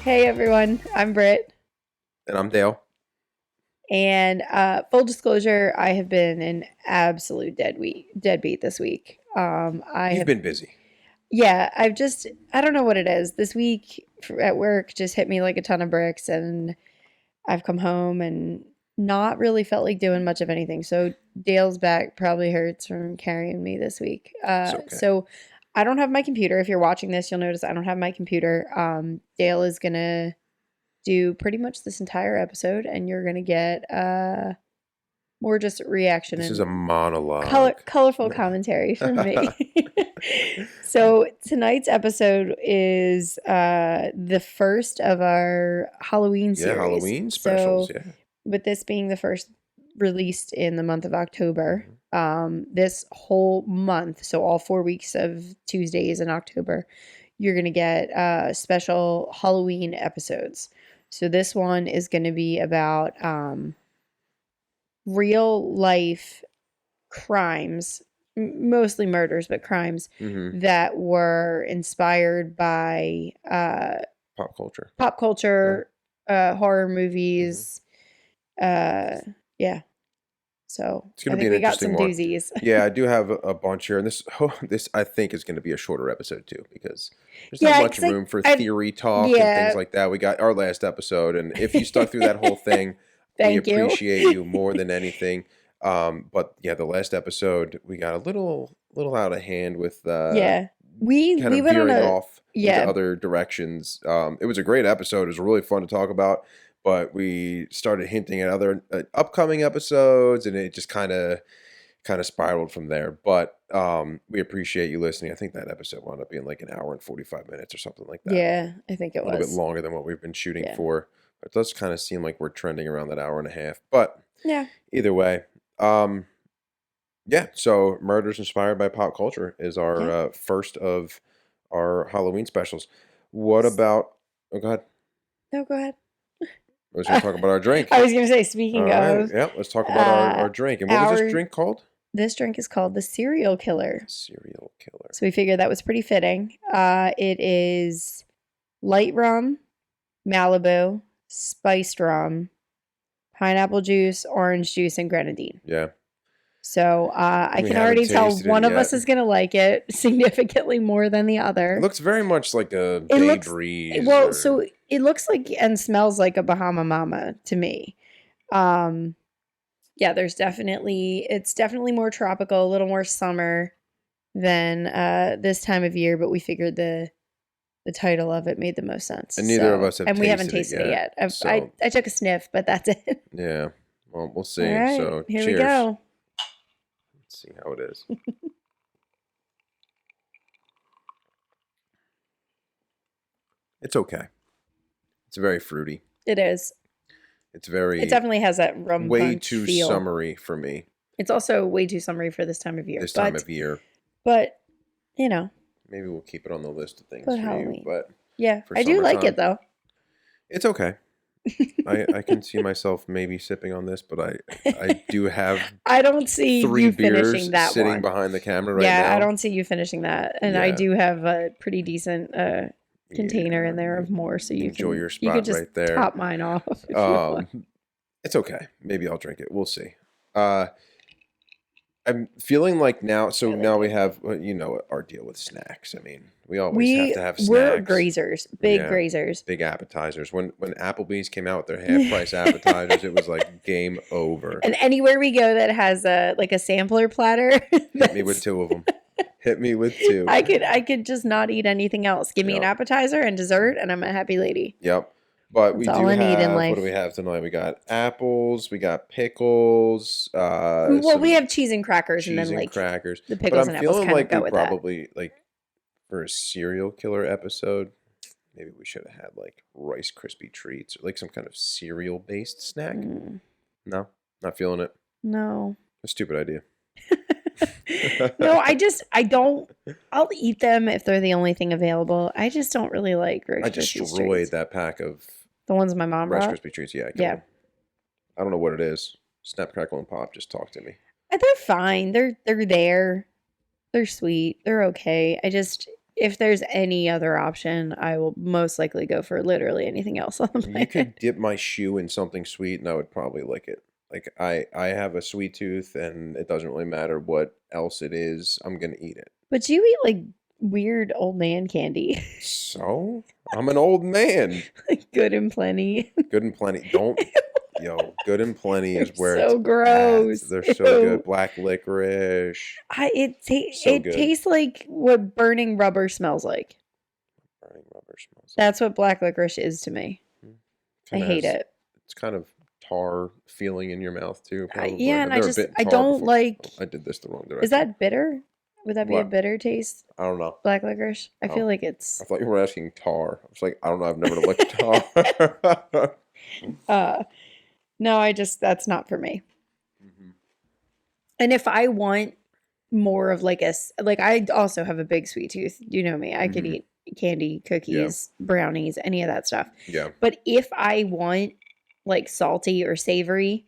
Hey everyone, I'm Brit. And I'm Dale. And full disclosure, I have been an absolute deadbeat this week. You've been busy. Yeah, I don't know what it is. This week at work just hit me like a ton of bricks, and I've come home and not really felt like doing much of anything. So Dale's back probably hurts from carrying me this week. It's okay. So I don't have my computer. If you're watching this, you'll notice I don't have my computer. Dale is gonna do pretty much this entire episode, and you're gonna get more just reaction This and is a monologue. colorful commentary from me. So tonight's episode is the first of our Halloween series. Halloween specials. So, with this being the first released in the month of October, this whole month, so all 4 weeks of Tuesdays in October, you're gonna get special Halloween episodes. So this one is going to be about real life crimes, mostly murders, but crimes that were inspired by pop culture, horror movies. Yeah. So it's going to be an interesting one. Doozies. Yeah, I do have a bunch here, and this I think is going to be a shorter episode too, because there's not much room for theory talk and things like that. We got our last episode, and if you stuck through that whole thing, we appreciate you more than anything. But yeah, the last episode we got a little out of hand with we went veering off into other directions. It was a great episode. It was really fun to talk about. But we started hinting at other upcoming episodes, and it just kind of spiraled from there. But we appreciate you listening. I think that episode wound up being like an hour and 45 minutes or something like that. Yeah, I think it was. A little bit longer than what we've been shooting for. But it does kind of seem like we're trending around that hour and a half. But either way, so Murders Inspired by Pop Culture is our first of our Halloween specials. What about... Oh, go ahead. No, go ahead. I was going to talk about our drink. I was going to say, speaking of... Yeah, let's talk about our drink. And what was this drink called? This drink is called the Serial Killer. Serial Killer. So we figured that was pretty fitting. It is light rum, Malibu, spiced rum, pineapple juice, orange juice, and grenadine. Yeah. So I can already tell one of us is going to like it significantly more than the other. It looks very much like a Bay Breeze. Well, so it looks like and smells like a Bahama Mama to me. Yeah, it's definitely more tropical, a little more summer than this time of year, but we figured the title of it made the most sense. And neither of us have tasted it yet. And we haven't tasted it yet. I took a sniff, but that's it. Yeah. Well, we'll see. All right, so here cheers. we go. Let's see how it is. It's okay. It's very fruity. It is. It definitely has that rum way punch too feel. Summery for me. It's also way too summery for this time of year. But, you know. Maybe we'll keep it on the list of things for Halloween. But yeah, I do like it though. It's okay. I can see myself maybe sipping on this, but I do have I don't see you finishing that sitting one. behind the camera right now. Yeah, I don't see you finishing that. And I do have a pretty decent container in there of more, so you enjoy your spot you could just right there. Top mine off. It's okay. Maybe I'll drink it. We'll see. I'm feeling like now. So now we have our deal with snacks. I mean, we always have to have snacks. We're grazers, grazers, big appetizers. When Applebee's came out with their half price appetizers, it was like game over. And anywhere we go that has a sampler platter, hit me with two of them. Hit me with two. I could just not eat anything else. Give me an appetizer and dessert, and I'm a happy lady. Yep. But we do have, what do we have tonight? We got apples, we got pickles. Well, we have cheese and crackers, and then crackers. The pickles and apples kind of go with that. Probably for a serial killer episode, maybe we should have had like Rice Krispie treats or like some kind of cereal based snack. No, not feeling it. No, a stupid idea. No, I'll eat them if they're the only thing available. I just don't really like Rice Krispie treats. I destroyed that pack of the ones my mom brought. Rice Krispie treats. Yeah. I don't know what it is. Snap, crackle, and pop. Just talk to me. They're fine. They're there. They're sweet. They're okay. if there's any other option, I will most likely go for literally anything else on the planet. You could dip my shoe in something sweet and I would probably lick it. Like I have a sweet tooth and it doesn't really matter what else it is, I'm gonna eat it. But you eat like weird old man candy. So I'm an old man. Like Good and Plenty. Good and Plenty. Good and Plenty is where so it's gross. at. They're so good. Black licorice. It tastes like what burning rubber smells like. Burning rubber smells. That's what black licorice is to me. I hate it. It's kind of tar feeling in your mouth too. Yeah, and I don't like. I did this the wrong direction. Is that bitter? Would that be a bitter taste? I don't know. Black licorice? I feel like it's... I thought you were asking tar. I was like, I don't know. I've never licked tar. No, that's not for me. Mm-hmm. And if I want more of like I also have a big sweet tooth. You know me. I could eat candy, cookies, brownies, any of that stuff. Yeah. But if I want like salty or savory,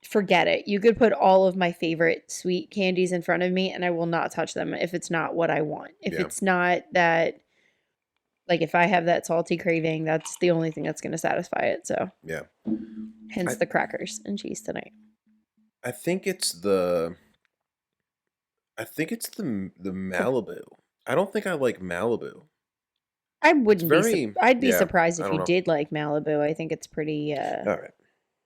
forget it. You could put all of my favorite sweet candies in front of me and I will not touch them if it's not what I want. If it's not that, like if I have that salty craving, that's the only thing that's going to satisfy it. So yeah. Hence the crackers and cheese tonight. I think it's the Malibu. I don't think I like Malibu. I wouldn't I'd be surprised if you did like Malibu. I think it's pretty all right.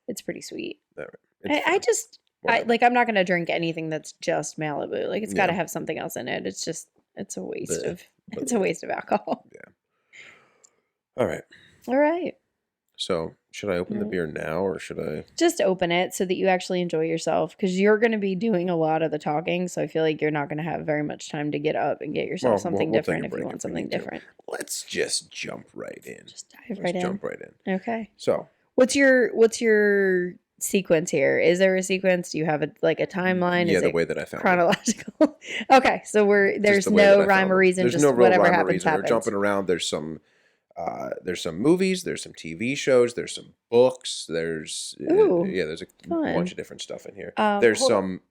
It's pretty sweet. All right. I'm not going to drink anything that's just Malibu. Like it's got to have something else in it. It's a waste of alcohol. Yeah. All right. So should I open the beer now or should I just open it so that you actually enjoy yourself? Because you're going to be doing a lot of the talking. So I feel like you're not going to have very much time to get up and get yourself something different if you want something different. Let's just jump right in. Just dive right in. Jump right in. Okay. So what's your sequence here? Is there a sequence? Do you have a timeline? Yeah, Is the way that I found chronological? Okay, so there's no rhyme or reason. There's just no real whatever rhyme or happens reason. happens. We're jumping around. There's some movies. There's some TV shows. There's some books. There's there's a bunch of different stuff in here. There's some.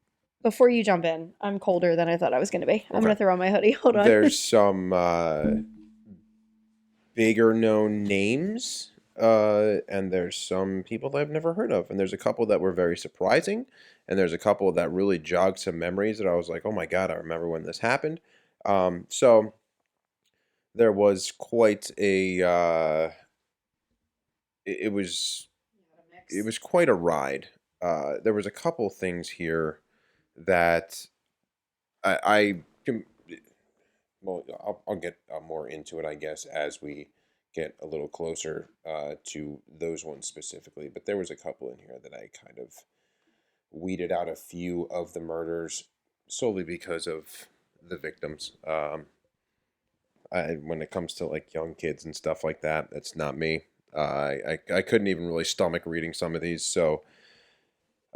Before you jump in, I'm colder than I thought I was going to be. Okay. I'm going to throw on my hoodie. Hold on. There's some bigger known names. And there's some people that I've never heard of. And there's a couple that were very surprising. And there's a couple that really jogged some memories that I was like, oh my God, I remember when this happened. So there was quite a, it was quite a ride. There was a couple things here that I'll get more into it, I guess, as we get a little closer to those ones specifically, but there was a couple in here that I kind of weeded out a few of the murders solely because of the victims. When it comes to like young kids and stuff like that, that's not me. I couldn't even really stomach reading some of these, so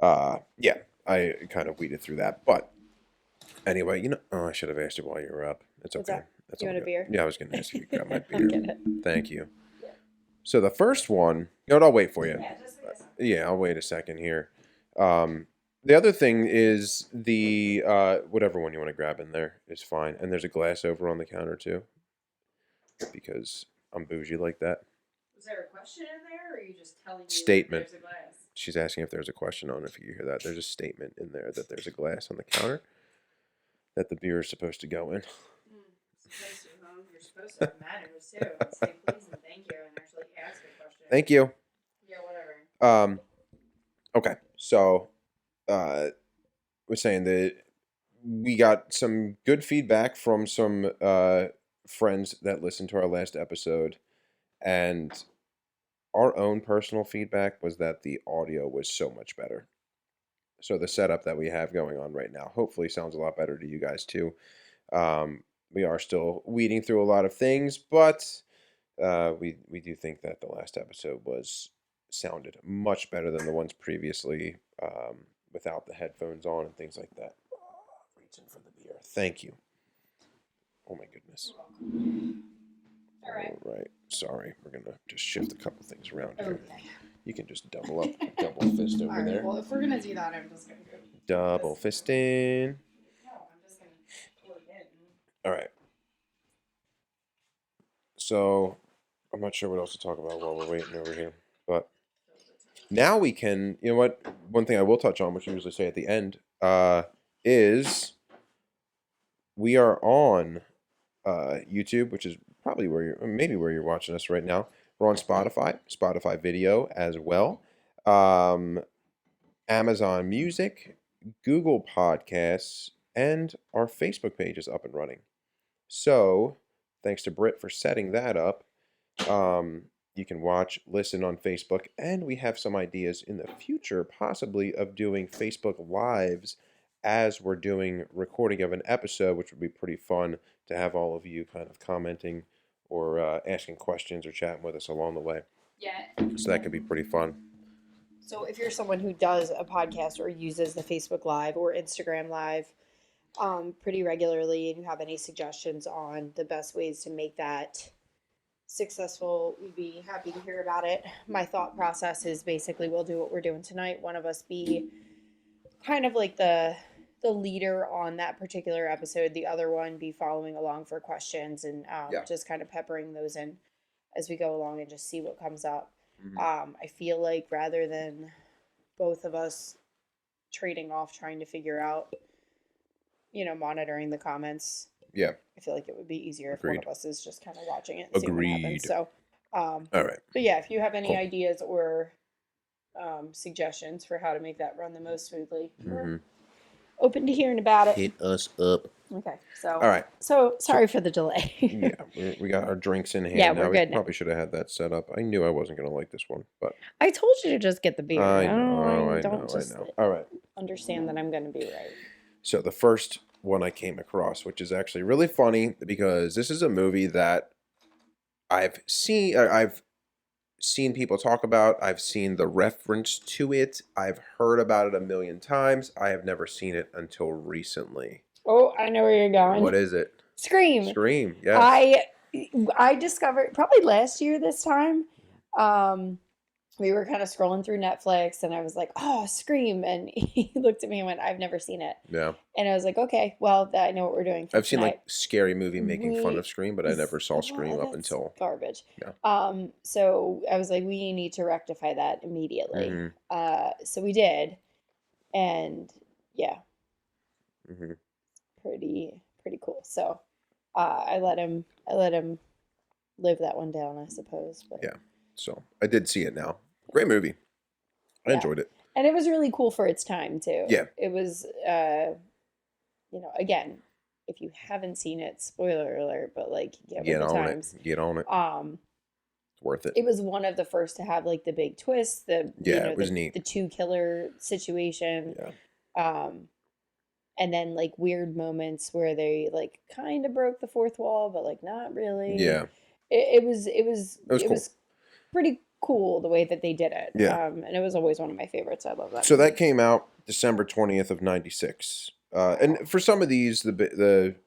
I kind of weeded through that. But anyway, I should have asked you while you were up. It's okay. You want a beer? Yeah, I was going to ask if you got my beer. Thank you. Yeah. So the first one, I'll wait for you. Yeah, I'll wait a second here. The other thing is the whatever one you want to grab in there is fine. And there's a glass over on the counter too, because I'm bougie like that. Was there a question in there, or are you just telling me statement? There's a glass? She's asking if there's a question on if you hear that. There's a statement in there that there's a glass on the counter that the beer is supposed to go in. You're supposed to have manners too. Say please and thank you and actually ask a question. Thank you. Yeah, whatever. Okay, so we're saying that we got some good feedback from some friends that listened to our last episode, and our own personal feedback was that the audio was so much better. So the setup that we have going on right now hopefully sounds a lot better to you guys too. We are still weeding through a lot of things, but we do think that the last episode sounded much better than the ones previously without the headphones on and things like that. Reaching for the beer. Thank you. Oh my goodness. All right. Sorry, we're gonna just shift a couple things around here. Okay. You can just double fist over there. Well, if we're gonna do that, I'm just gonna go. Double fisting. No, I'm just gonna pull it in. All right. So I'm not sure what else to talk about while we're waiting over here. But now we can, you know what? One thing I will touch on, which I usually say at the end, is we are on YouTube, which is probably maybe where you're watching us right now. We're on Spotify video as well, Amazon Music, Google Podcasts, and our Facebook page is up and running. So, thanks to Brit for setting that up. You can watch, listen on Facebook, and we have some ideas in the future, possibly of doing Facebook Lives as we're doing recording of an episode, which would be pretty fun to have all of you kind of commenting or asking questions or chatting with us along the way. Yeah. So that could be pretty fun. So if you're someone who does a podcast or uses the Facebook Live or Instagram Live pretty regularly, and you have any suggestions on the best ways to make that successful, we'd be happy to hear about it. My thought process is basically we'll do what we're doing tonight. One of us be kind of like the leader on that particular episode. The other one be following along for questions and just kind of peppering those in as we go along and just see what comes up. Mm-hmm. I feel like rather than both of us trading off trying to figure out, monitoring the comments. Yeah. I feel like it would be easier Agreed. If one of us is just kind of watching it and seeing what happens. So, all right. But yeah, if you have any ideas or suggestions for how to make that run the most smoothly, we're open to hearing about it. Hit us up. Okay, so all right. So sorry for the delay. Yeah, we got our drinks in hand. Yeah, we're good. We probably should have had that set up. I knew I wasn't going to like this one, but I told you to just get the beer. I know. All right. Understand that I'm going to be right. So the first one I came across, which is actually really funny because this is a movie that I've seen people talk about. I've seen the reference to it. I've heard about it a million times. I have never seen it until recently. Oh, I know where you're going. What is it? Scream. Scream, yes. I discovered probably last year this time. We were kind of scrolling through Netflix and I was like, oh, Scream. And he looked at me and went, I've never seen it. Yeah. And I was like, okay, well, I know what we're doing. I've seen like Scary Movie making fun of Scream, but I never saw Scream up until. Garbage. Yeah. So I was like, we need to rectify that immediately. Mm-hmm. So we did. And yeah. Mm-hmm. Pretty cool. So I let him live that one down, I suppose. But yeah. So I did see it now. Great movie. I enjoyed it. And it was really cool for its time too. Yeah. It was again, if you haven't seen it, spoiler alert, but like get on it. It's worth it. It was one of the first to have like the big twist, it was neat. The two killer situation. Yeah. And then like weird moments where they like kind of broke the fourth wall, but like not really. Yeah. It was cool. Was pretty cool the way that they did it. Yeah. And it was always one of my favorites. I love that. So that came out December 20th of 96. And for some of these,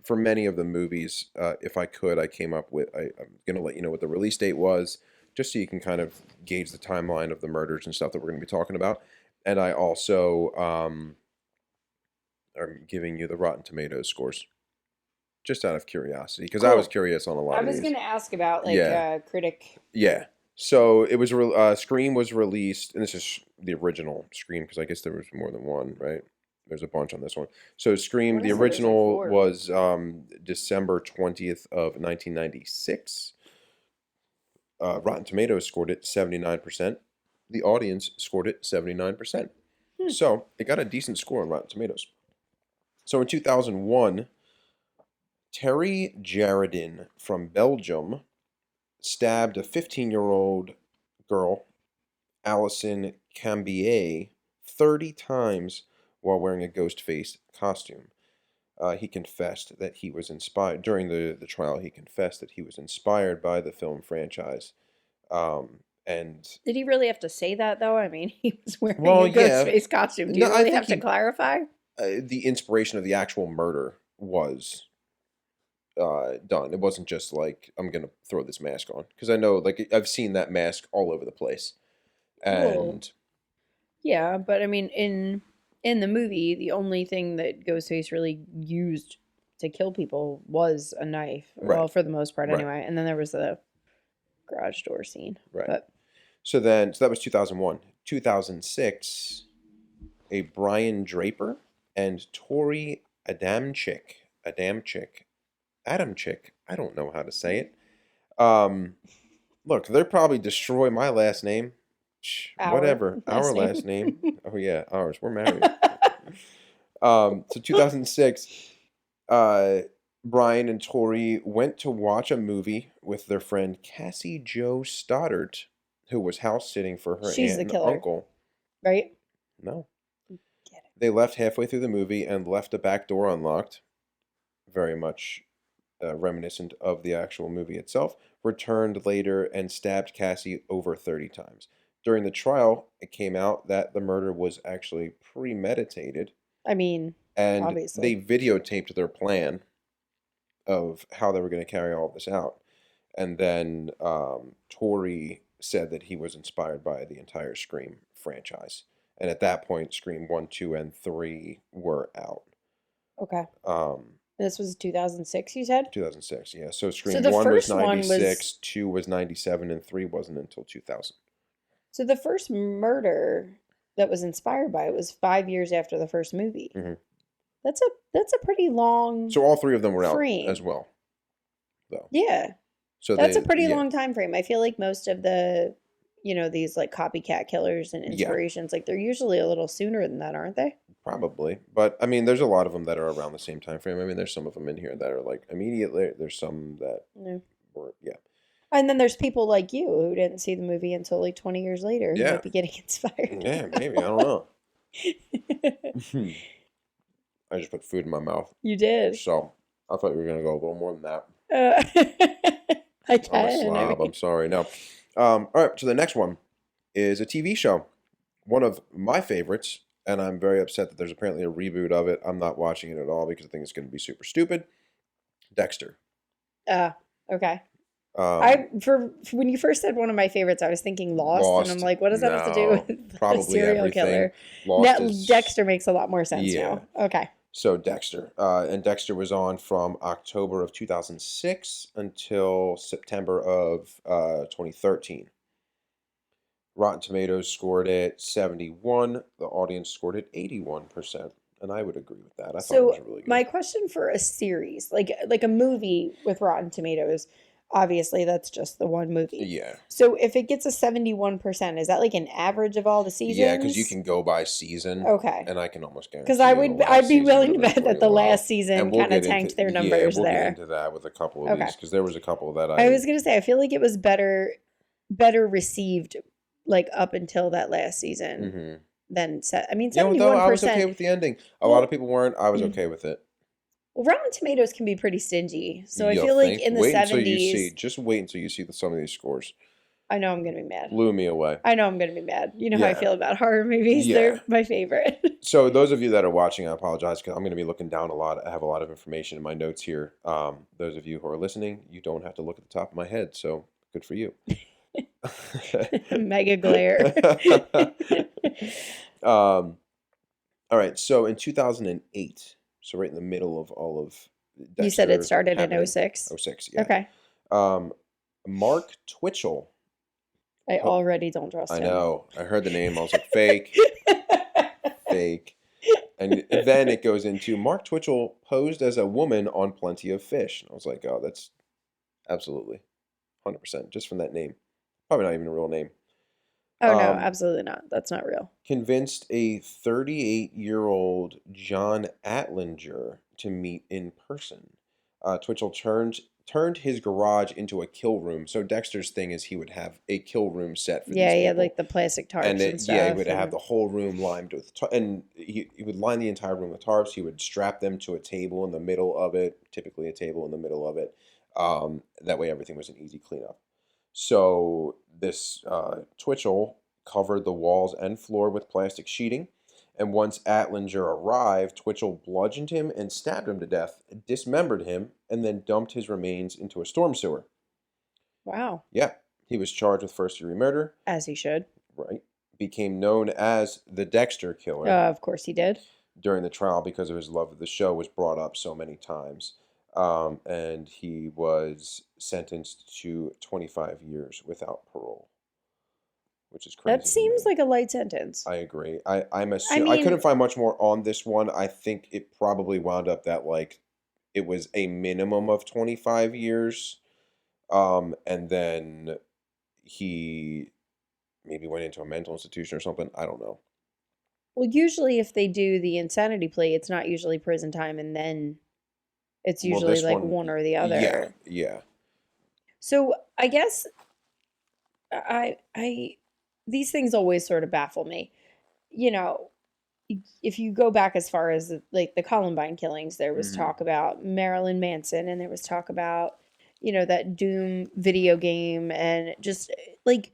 for many of the movies, if I could, I came up with, I'm going to let you know what the release date was, just so you can kind of gauge the timeline of the murders and stuff that we're going to be talking about. And I also am giving you the Rotten Tomatoes scores, just out of curiosity, because I was curious on a lot of these. I was going to ask about critic. Yeah. So it was Scream was released, and this is the original Scream because I guess there was more than one, right? There's a bunch on this one. So Scream, the original was December 20th of 1996. Rotten Tomatoes scored it 79%. The audience scored it 79%. So it got a decent score on Rotten Tomatoes. So in 2001, Terry Jaredin from Belgium stabbed a 15-year-old girl, Alison Cambier, 30 times while wearing a ghost face costume. He confessed that he was inspired, during the trial, he confessed that he was inspired by the film franchise. And did he really have to say that, though? I mean, he was wearing a ghost face costume. Do you really have to clarify? The inspiration of the actual murder was done. It wasn't just like, I'm gonna throw this mask on, because I know, like, I've seen that mask all over the place. And yeah, but I mean, in the movie, the only thing that Ghostface really used to kill people was a knife. Right. Well, for the most part, anyway. And then there was the garage door scene. Right. But so that was 2001. 2006, a Brian Draper and Tori Adamczyk, I don't know how to say it. Look, they'll probably destroy my last name. Whatever. Our last name. Oh yeah, ours. We're married. So 2006, Brian and Tori went to watch a movie with their friend Cassie Jo Stoddard, who was house sitting for her She's aunt the and killer, uncle. right? No. Get it. They left halfway through the movie and left the back door unlocked. Very much reminiscent of the actual movie itself. Returned later and stabbed Cassie over 30 times. During the trial, it came out that the murder was actually premeditated. I mean, and obviously. they videotaped their plan of how they were going to carry all this out. And then Tori said that he was inspired by the entire Scream franchise. And at that point, Scream 1, 2, and 3 were out. Okay. This was 2006, you said? 2006, yeah. So Scream 1 was 96, 2 was 97, and 3 wasn't until 2000. So the first murder that was inspired by it was 5 years after the first movie. Mm-hmm. That's a pretty long. So all 3 of them were frame. Out as well, though. Yeah. So that's a pretty long time frame. I feel like most of the, these like copycat killers and inspirations, like they're usually a little sooner than that, aren't they? Probably, but I mean, there's a lot of them that are around the same time frame. I mean, there's some of them in here that are like immediately. There's some that were, And then there's people like you who didn't see the movie until like 20 years later. Yeah. Who might be getting inspired. Yeah, maybe. I don't know. I just put food in my mouth. You did. So I thought you were gonna go a little more than that. I can. I'm a slob. I'm sorry. No. All right. So the next one is a TV show, one of my favorites, and I'm very upset that there's apparently a reboot of it. I'm not watching it at all because I think it's going to be super stupid. Dexter. Okay. For when you first said one of my favorites, I was thinking Lost. And I'm like, what does that have to do with probably the serial everything. killer? Dexter makes a lot more sense now. Okay. So Dexter. And Dexter was on from October of 2006 until September of 2013. Rotten Tomatoes scored it 71. The audience scored it 81%. And I would agree with that. I thought it was really good. My question for a series, like a movie with Rotten Tomatoes, obviously that's just the one movie. Yeah. So if it gets a 71%, is that like an average of all the seasons? Yeah, because you can go by season. Okay. And I can almost guarantee. Because I'd be willing to bet that the last season kind of tanked their numbers we'll there. Get into that with a couple of these because there was a couple that I was gonna say I feel like it was better received like up until that last season. Mm-hmm. Than set. I mean, 71%. I was okay with the ending. A lot of people weren't. I was okay with it. Well, Rotten Tomatoes can be pretty stingy, so I feel like in the 70s. Just wait until you see some of these scores. I know I'm gonna be mad. Blew me away. I know I'm gonna be mad. You know how I feel about horror movies. Yeah. They're my favorite. So those of you that are watching, I apologize because I'm going to be looking down a lot. I have a lot of information in my notes here. Those of you who are listening, you don't have to look at the top of my head. So good for you. Mega glare. All right. So in 2008, so right in the middle of all of Dexter, you said it started in 06? 06, yeah. Okay. Mark Twitchell. I already don't trust him. I know. I heard the name. I was like, fake. Fake. And then it goes into Mark Twitchell posed as a woman on Plenty of Fish. And I was like, oh, that's absolutely 100% just from that name. Probably not even a real name. Oh, no, absolutely not. That's not real. Convinced a 38-year-old John Atlinger to meet in person. Twitchell turned his garage into a kill room. So Dexter's thing is he would have a kill room set for these people. Yeah, he had like the plastic tarps and stuff. Yeah, he would have the whole room lined with and he would line the entire room with tarps. He would strap them to a table in the middle of it, typically a table in the middle of it. That way everything was an easy cleanup. So this Twitchell covered the walls and floor with plastic sheeting. And once Atlinger arrived, Twitchell bludgeoned him and stabbed him to death, dismembered him, and then dumped his remains into a storm sewer. Wow. Yeah. He was charged with first-degree murder. As he should. Right. Became known as the Dexter Killer. Of course he did. During the trial because of his love of the show was brought up so many times. And he was sentenced to 25 years without parole, which is That crazy to seems me. like a light sentence. I agree. I I couldn't mean, find much more on this one. I think it probably wound up that like it was a minimum of 25 years. And then he maybe went into a mental institution or something. I don't know. well, usually if they do the insanity plea, it's not usually prison time, and then it's Well, usually this like one, one or the yeah, other. yeah. So I guess I these things always sort of baffle me. You know, if you go back as far as like the Columbine killings, there was Hmm. talk about Marilyn Manson, and there was talk about, that Doom video game, and just like,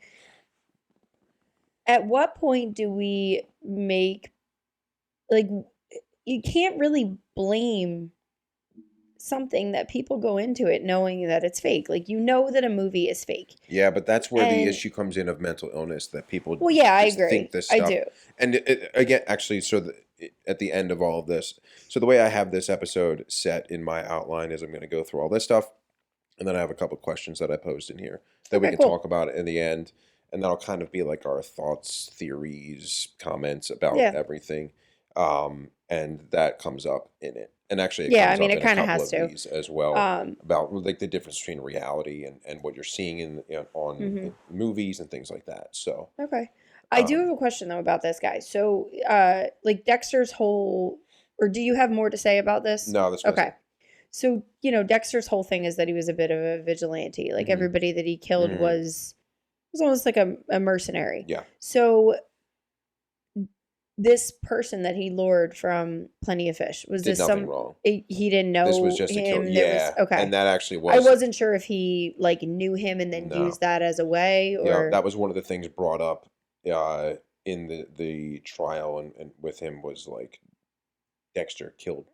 at what point do we make, like, you can't really blame something that people go into it knowing that it's fake. Like, that a movie is fake. Yeah, but that's where the And issue comes in of mental illness that people well, yeah, I just think agree. this I stuff. do. And again, actually, at the end of all of this, so the way I have this episode set in my outline is I'm going to go through all this stuff, and then I have a couple questions that I posed in here that we Okay, can cool. talk about in the end, and that'll kind of be like our thoughts, theories, comments about Yeah. everything, and that comes up in it. And actually, it Yeah, I comes mean, up it in a kind of couple has of to. these as well Um, about like the difference between reality and what you're seeing in mhm. movies and things like that. So, Okay. I do um, have a question though about this guy. So, like Dexter's whole, or do you have more to say about this? no, this was Okay. it. So, Dexter's whole thing is that he was a bit of a vigilante. Like, Hmm. everybody that he killed Hmm. was almost like a mercenary. Yeah, So, this person that he lured from Plenty of Fish, was did this nothing wrong. he didn't This was know just a kill. him? There was, Yeah, and okay. that actually I was wasn't sure if he like knew him and then no. used that as a way, Yeah, or that was one of the things brought up uh, in the trial and with him was like Dexter killed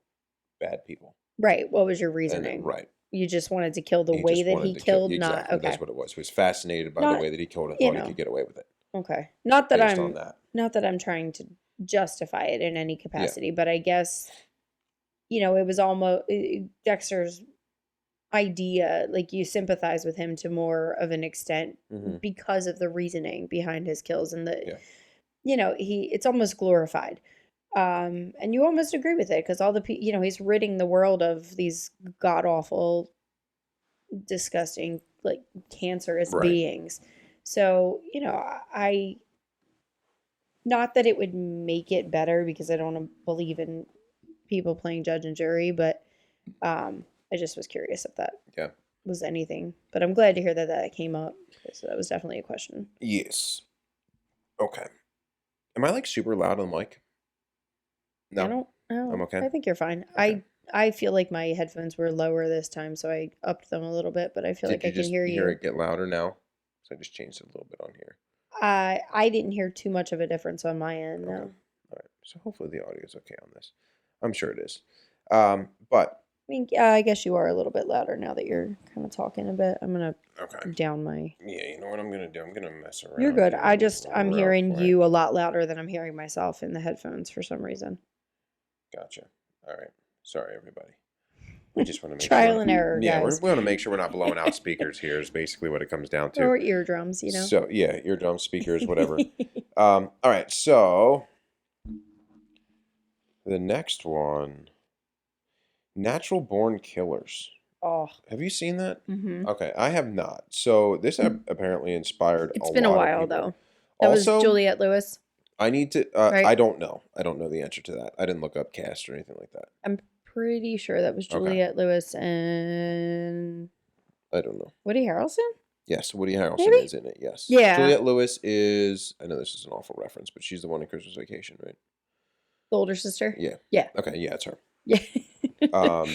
bad people, right. What was your and reasoning? right. You just wanted to kill the He way just that wanted he to kill. killed, not Exactly, that's okay. what it was. He was fascinated by the Not, way that he killed and you thought he know, could get away with it okay. based on that. Not that I'm trying to justify it in any Yeah. capacity, but I guess, it was almost Dexter's idea, like, you sympathize with him to more of an extent Hmm. because of the reasoning behind his kills, and Yeah. he it's almost glorified. And you almost agree with it because all he's ridding the world of these god awful, disgusting, like, cancerous Right. beings. So, I not that it would make it better because I don't believe in people playing judge and jury, but I just was curious if that Yeah. was anything. But I'm glad to hear that that came up. So that was definitely a question. Yes. Okay. Am I like super loud on the mic? I No, don't I'm know. okay. I think you're fine. Okay. I feel like my headphones were lower this time, so I upped them a little bit, but I feel Did like I you can just hear hear you. it get louder now? So I just changed it a little bit on here. I didn't hear too much of a difference on my end, Okay. no. All right. So hopefully the audio is okay on this. I'm sure it is. But I mean, yeah, I guess you are a little bit louder now that you're kind of talking a bit. I'm gonna okay. down my. Yeah, you know what I'm gonna do? I'm gonna mess around You're good. here I'm real hearing quick. you a lot louder than I'm hearing myself in the headphones for some reason. Gotcha. All right. Sorry, everybody. We just want to make Trial sure. and error, Yeah, we guys. want to make sure we're not blowing out speakers here. Is basically what it comes down to. Or eardrums, So yeah, eardrum speakers, whatever. All right. So the next one, Natural Born Killers. Oh. Have you seen that? Mm-hmm. Okay, I have not. So this apparently inspired a It's been a lot of while people. though. That was Also, Juliette Lewis, I need to. right? I don't know. I don't know the answer to that. I didn't look up cast or anything like that. I'm pretty sure that was Okay, Juliette Lewis and I don't know. Woody Harrelson. Yes, Woody Harrelson Maybe? is in it. Yes, Yeah. Juliette Lewis is. I know this is an awful reference, but she's the one in Christmas Vacation, right? The older sister. Yeah. Yeah. Okay. Yeah, it's her. Yeah. Um,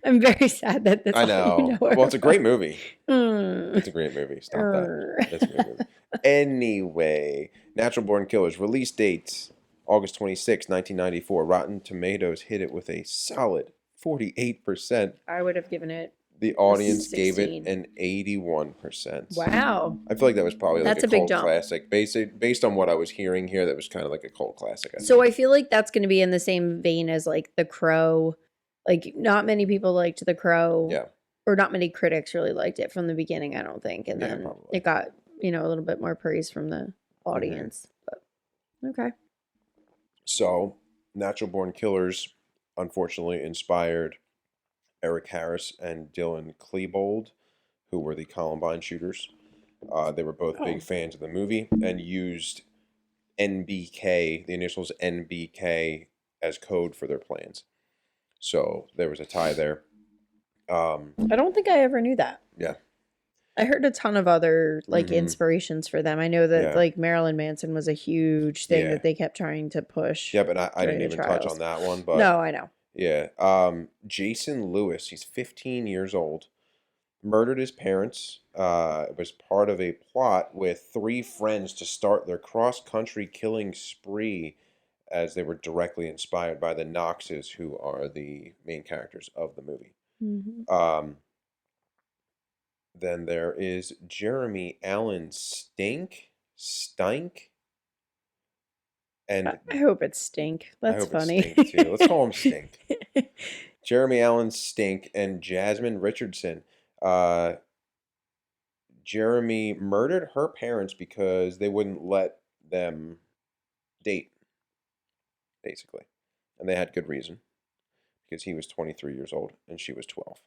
I'm very sad that that's I all know. you know her Well, it's a great from. movie. Mm. It's a great movie. Stop that. Err. That's a great movie. Anyway, Natural Born Killers release date August 26, 1994. Rotten Tomatoes hit it with a solid 48%. I would have given it The a audience gave it 16. an 81%. Wow. I feel like that was probably like That's a a big cult jump. classic. Based on what I was hearing here, that was kind of like a cult classic. I So think. I feel like that's going to be in the same vein as like The Crow Like, not many people liked The Crow. Yeah. Or not many critics really liked it from the beginning, I don't think. And Yeah, then probably. it got, a little bit more praise from the audience. But okay. So, Natural Born Killers, unfortunately, inspired Eric Harris and Dylan Klebold, who were the Columbine shooters. They were both big fans of the movie and used NBK, the initials NBK, as code for their plans. So there was a tie there. I don't think I ever knew that. Yeah. I heard a ton of other inspirations for them. I know that like Marilyn Manson was a huge thing that they kept trying to push. Yeah, but I didn't even touch on that one. But no, I know. Yeah. Jason Lewis, he's 15 years old, murdered his parents. It was part of a plot with 3 friends to start their cross-country killing spree, as they were directly inspired by the Knoxes, who are the main characters of the movie. Then there is Jeremy Allen Stink, and I hope it's Stink. That's funny. It's Stink too. Let's call him Stink. Jeremy Allen Stink and Jasmine Richardson. Jeremy murdered her parents because they wouldn't let them date, basically. And they had good reason, because he was 23 years old and she was 12.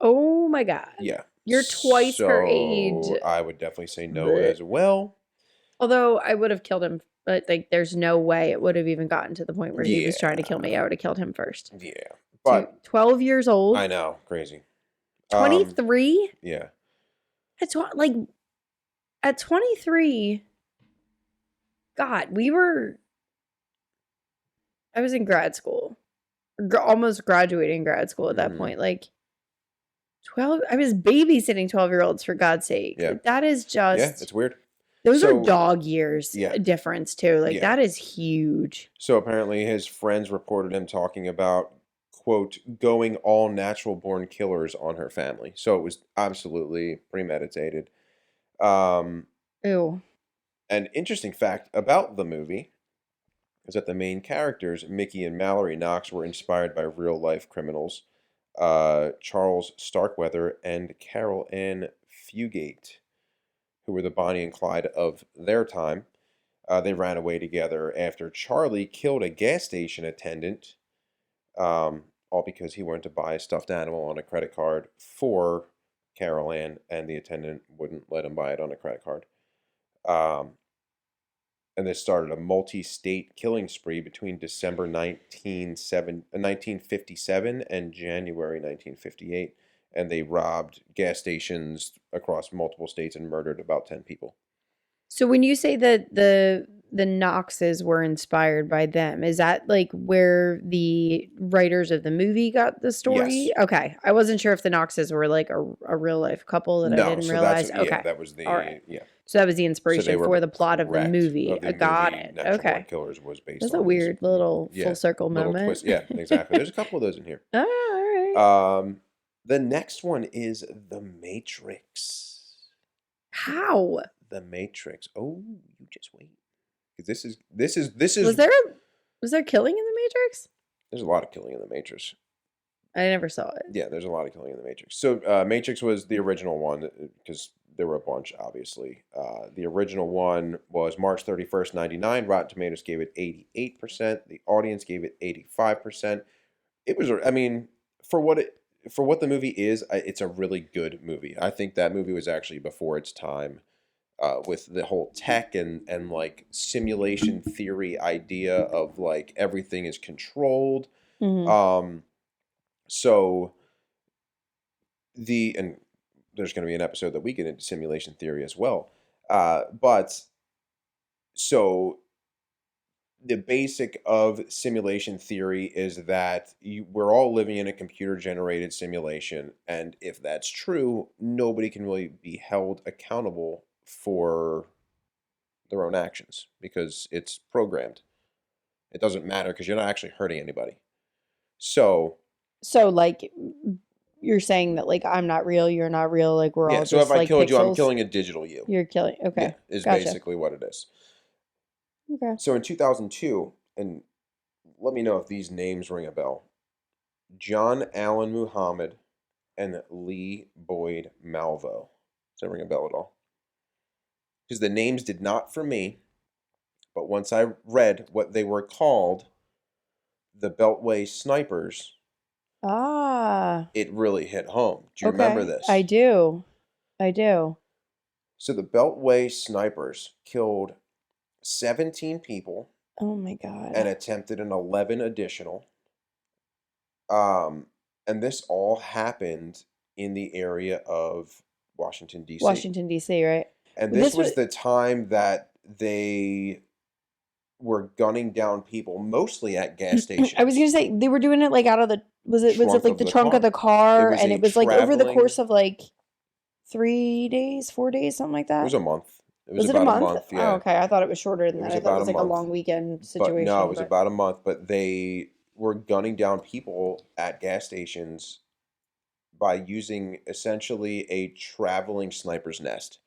Oh my God. Yeah. You're twice her age. I would definitely say no as well. Although I would have killed him, but like there's no way it would have even gotten to the point where he was trying to kill me. I would have killed him first. Yeah. But 12 years old. I know, crazy. 23? Yeah. At 23, God, I was in grad school. Almost graduating grad school at that point. Like 12, I was babysitting 12-year-olds, for God's sake. Yeah. Like, that is just... Yeah, it's weird. Those are dog years difference, too. Like, that is huge. So apparently his friends reported him talking about, quote, going all natural born killers on her family. So it was absolutely premeditated. Ew. An interesting fact about the movie is that the main characters, Mickey and Mallory Knox, were inspired by real-life criminals, Charles Starkweather and Carol Ann Fugate, who were the Bonnie and Clyde of their time. They ran away together after Charlie killed a gas station attendant, all because he wanted to buy a stuffed animal on a credit card for Carol Ann, and the attendant wouldn't let him buy it on a credit card. And this started a multi-state killing spree between December 1957 and January 1958. And they robbed gas stations across multiple states and murdered about 10 people. So when you say that the Knoxes were inspired by them, is that like where the writers of the movie got the story? Yes. Okay. I wasn't sure if the Knoxes were like a real life couple that I didn't realize. Okay. That was the... All right. Yeah. So that was the inspiration for the plot of the movie. Got it. Natural Okay. Born Killers was based That's on a weird little full circle moment. Twist. Yeah, exactly. There's a couple of those in here. Oh, all right. The next one is The Matrix. How? The Matrix. Oh, you just wait. Because this is. Was there killing in the Matrix? There's a lot of killing in the Matrix. I never saw it. Yeah, there's a lot of killing in the Matrix. So Matrix was the original one, because there were a bunch, obviously. The original one was March 31st, 1999. Rotten Tomatoes gave it 88%. The audience gave it 85%. It was, I mean, for what the movie is, it's a really good movie. I think that movie was actually before its time, with the whole tech and like simulation theory idea of like everything is controlled. So and there's going to be an episode that we get into simulation theory as well. But so the basic of simulation theory is that we're all living in a computer-generated simulation, and if that's true, nobody can really be held accountable for their own actions because it's programmed. It doesn't matter because you're not actually hurting anybody. So like, you're saying that like I'm not real, you're not real, like we're all just if I like killed pixels? you, I'm killing a digital you. You're killing. Okay, yeah, is gotcha. Basically what it is. Okay. So in 2002, and let me know if these names ring a bell. John Allen Muhammad and Lee Boyd Malvo. Does that ring a bell at all? Because the names did not for me, but once I read what they were called, the Beltway Snipers, it really hit home. Do you remember this? I do. So the Beltway Snipers killed 17 people. Oh my God. And attempted an 11 additional. And this all happened in the area of Washington, D.C. Washington, D.C., right? And this was the time that they were gunning down people, mostly at gas stations. I was going to say, they were doing it like out of the, was it like the trunk of the car? And it was like over the course of like 3 days, 4 days, something like that? It was a month. Was it about a month? Yeah. Oh, okay. I thought it was shorter than that. I thought it was like a long weekend situation. But no, it was about a month. But they were gunning down people at gas stations by using essentially a traveling sniper's nest,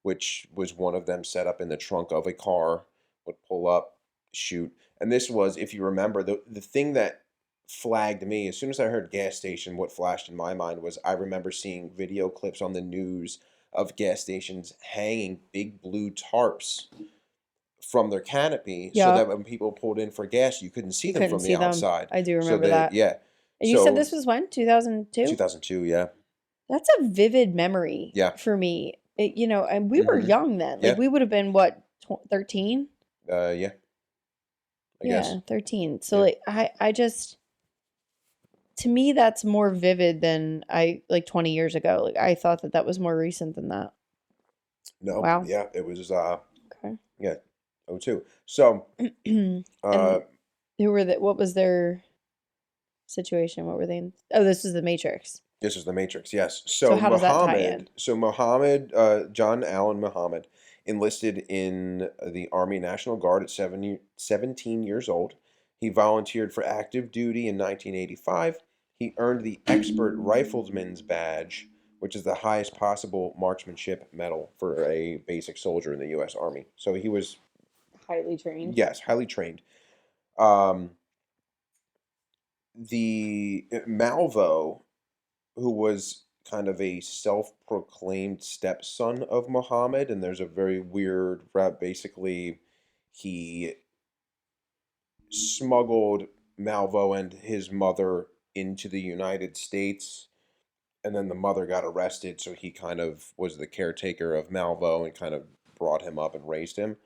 which was one of them set up in the trunk of a car, would pull up, shoot. And this was, if you remember, the thing that flagged me, as soon as I heard gas station, what flashed in my mind was I remember seeing video clips on the news of gas stations hanging big blue tarps from their canopy so that when people pulled in for gas, you couldn't see them from the outside. I do remember that. Yeah. And you said this was when? 2002? 2002, yeah. That's a vivid memory for me. And we were young then. Like we would have been, what, 13? Yeah. I guess. 13. So like I just, to me, that's more vivid than 20 years ago. Like I thought that was more recent than that. No. Wow. Yeah, it was okay. Yeah. 02. So who were what was their situation? What were they in? Oh, this was the Matrix. This is the Matrix, yes. So how does that tie in? So John Allen Muhammad enlisted in the Army National Guard at 17 years old. He volunteered for active duty in 1985. He earned the Expert Rifleman's Badge, which is the highest possible marksmanship medal for a basic soldier in the U.S. Army. So he was highly trained. Yes, highly trained. The Malvo, who was kind of a self-proclaimed stepson of Muhammad, and there's a very weird rap. Basically, he smuggled Malvo and his mother into the United States, and then the mother got arrested, so he kind of was the caretaker of Malvo and kind of brought him up and raised him.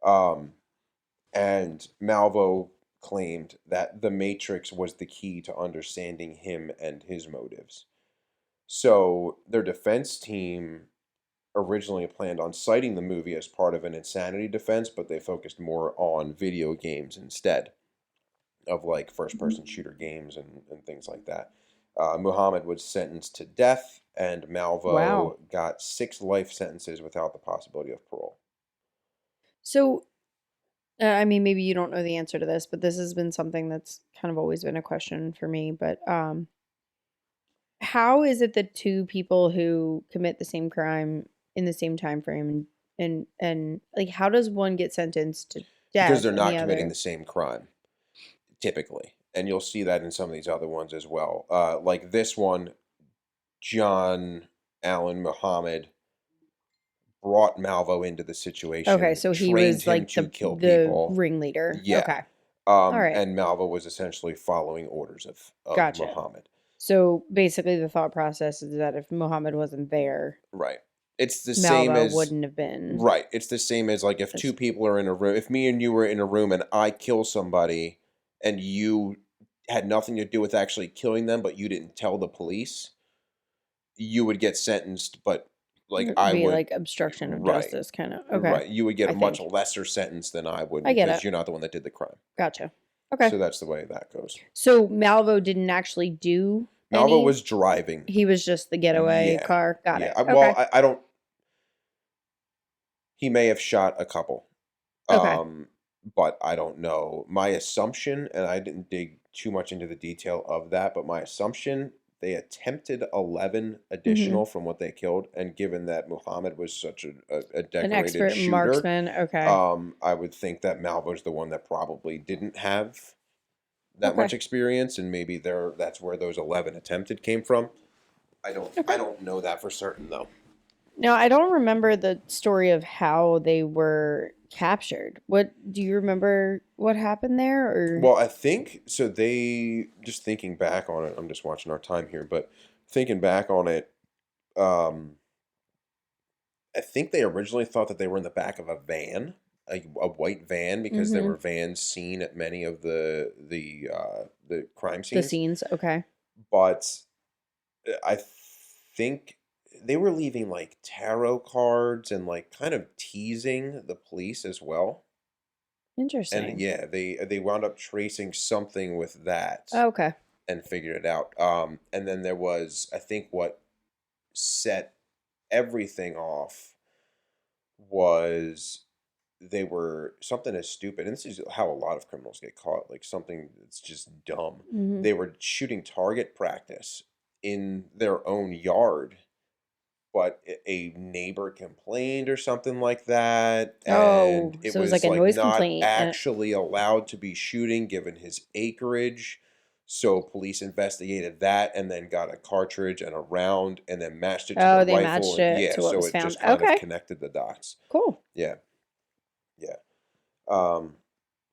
And Malvo claimed that the Matrix was the key to understanding him and his motives. So their defense team originally planned on citing the movie as part of an insanity defense, but they focused more on video games instead of like first-person shooter games and things like that. Muhammad was sentenced to death, and Malvo got 6 life sentences without the possibility of parole. So, I mean, maybe you don't know the answer to this, but this has been something that's kind of always been a question for me. But how is it that 2 people who commit the same crime in the same time frame and like how does one get sentenced to death? Because they're not committing the same crime, typically. And you'll see that in some of these other ones as well. Like this one, John Allen Muhammad brought Malvo into the situation. Okay, so he was like the ringleader. Yeah. Okay. All right. And Malvo was essentially following orders of Muhammad. So basically the thought process is that if Muhammad wasn't there. Right. It's the same as wouldn't have been. Right. It's the same as like if 2 people are in a room, if me and you were in a room and I kill somebody and you had nothing to do with actually killing them, but you didn't tell the police, you would get sentenced, but like I would like obstruction of justice kind of. Okay. Right. You would get a much lesser sentence than I would because you're not the one that did the crime. Gotcha. Okay. So that's the way that goes. So Malvo didn't actually do Malvo was driving. He was just the getaway car. Got it. Okay. Well, I don't. He may have shot a couple. Okay. But I don't know. My assumption, and I didn't dig too much into the detail of that, but my assumption, they attempted 11 additional from what they killed, and given that Muhammad was such a decorated an expert shooter, marksman, okay. I would think that Malvo's the one that probably didn't have that much experience, and maybe that's where those 11 attempted came from. I don't know that for certain though. No, I don't remember the story of how they were captured. What do you remember what happened there or Well, I think so they just thinking back on it, I'm just watching our time here, but thinking back on it, um I think they originally thought that they were in the back of a van, a white van, because there were vans seen at many of the crime the scenes. scenes? Okay. But I think they were leaving like tarot cards and like kind of teasing the police as well. And Interesting. yeah, they wound up tracing something with that Okay. and figured it out. And then there was, I think, what set everything off was they were something as stupid, and this is how a lot of criminals get caught, like something that's just dumb. Mhm. They were shooting target practice in their own yard, but a neighbor complained or something like that, Oh, and it so it was like was a like noise not complaint and actually allowed to be shooting given his acreage. So police investigated that and then got a cartridge and a round and then matched it to the oh, they rifle, matched and it yeah, to what so was it found. just kind of Okay. connected the dots. Cool. Yeah, yeah. Um,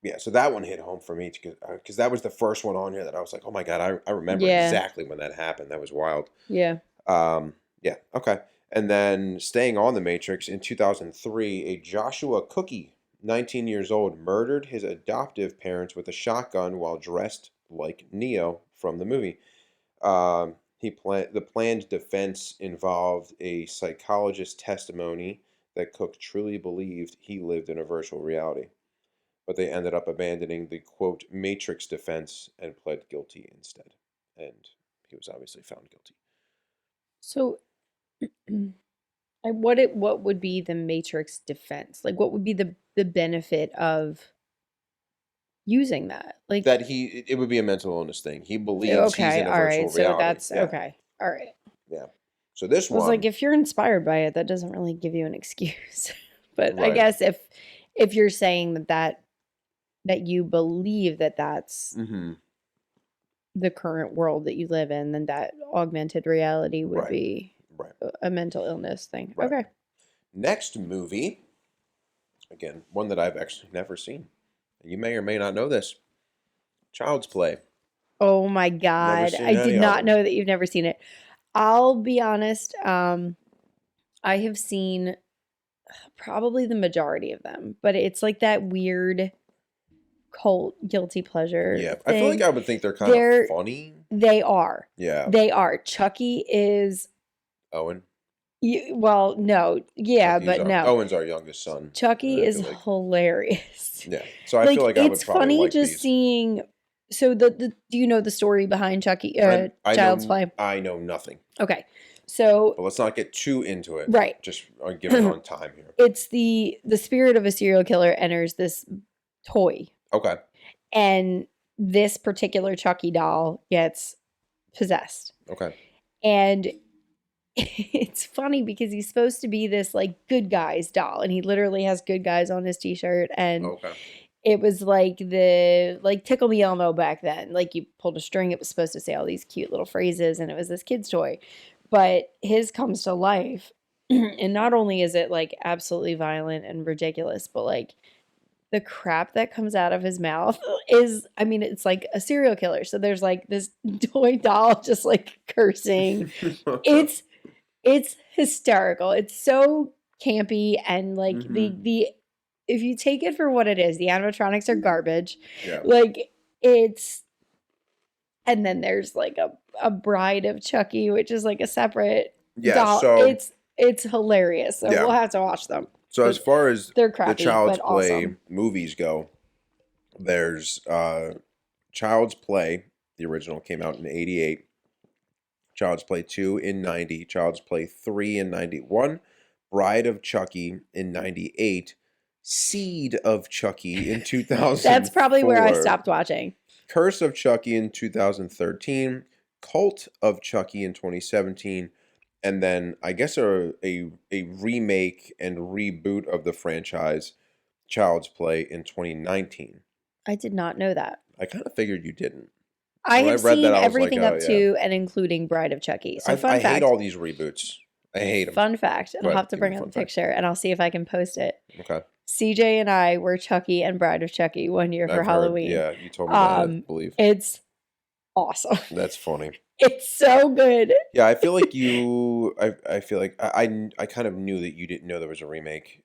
yeah, so that one hit home for me because that was the first one on here that I was like, oh my God, I remember Yeah. exactly when that happened. That was wild. Yeah. Yeah, okay. And then staying on the Matrix, in 2003, a Joshua Cookie, 19 years old, murdered his adoptive parents with a shotgun while dressed like Neo from the movie. The planned defense involved a psychologist's testimony that Cook truly believed he lived in a virtual reality, but they ended up abandoning the quote Matrix defense and pled guilty instead. And he was obviously found guilty. So what would be the Matrix defense? Like what would be the benefit of using that? Like That it would be a mental illness thing. He believes he's okay, in a all virtual right. So reality. that's Yeah, okay. All right. yeah. So this I was like, one, if you're inspired by it, that doesn't really give you an excuse. But I right? guess if you're saying that you believe that that's Mm-hmm. the current world that you live in, then that augmented reality would Right, be right, a mental illness thing. right. Okay. Next movie, again, one that I've actually never seen. You may or may not know this. Child's Play. Oh my Never God. seen I did any of not them. know that you've never seen it. I'll be honest. I have seen probably the majority of them, but it's like that weird cult guilty pleasure Yeah, I feel like thing. I would think they're kind of funny. They are. Yeah. They are. Chucky is. Owen. Well, no. Yeah, but no. Owen's our youngest son. Chucky I is feel like, hilarious. yeah. So I Like feel like I would it's probably funny like just these. seeing. So the do you know the story behind Chucky? Child's Play. I know nothing. Okay, so But let's not get too into it. right, Just give it on time here. it's the spirit of a serial killer enters this toy, Okay. and this particular Chucky doll gets possessed, Okay. and it's funny because he's supposed to be this like good guys doll, and he literally has good guys on his t-shirt, and Okay. it was like the Tickle Me Elmo back then. Like you pulled a string, it was supposed to say all these cute little phrases, and it was this kid's toy. But his comes to life, and not only is it like absolutely violent and ridiculous, but like the crap that comes out of his mouth is, I mean, it's like a serial killer. So there's like this toy doll just like cursing. It's hysterical. It's so campy, and like the if you take it for what it is, the animatronics are garbage. Yeah. Like it's, and then there's like a Bride of Chucky, which is like a separate doll. So it's hilarious. So yeah. we'll have to watch them. So as far as they're crappy, the Child's but Play awesome. movies go, there's Child's Play, the original came out in 88. Child's Play 2 in 90, Child's Play 3 in 91, Bride of Chucky in 98, Seed of Chucky in 2000. That's probably where I stopped watching. Curse of Chucky in 2013, Cult of Chucky in 2017, and then I guess a remake and reboot of the franchise, Child's Play, in 2019. I did not know that. I kind of figured you didn't. I have seen everything up to and including Bride of Chucky. So fun fact. I hate all these reboots. I hate them. Fun fact. And I'll have to bring up the picture and I'll see if I can post it. Okay. CJ and I were Chucky and Bride of Chucky one year for Halloween. Yeah, you told me that, I believe. It's awesome. That's funny. It's so good. Yeah, I feel like I feel like I kind of knew that you didn't know there was a remake.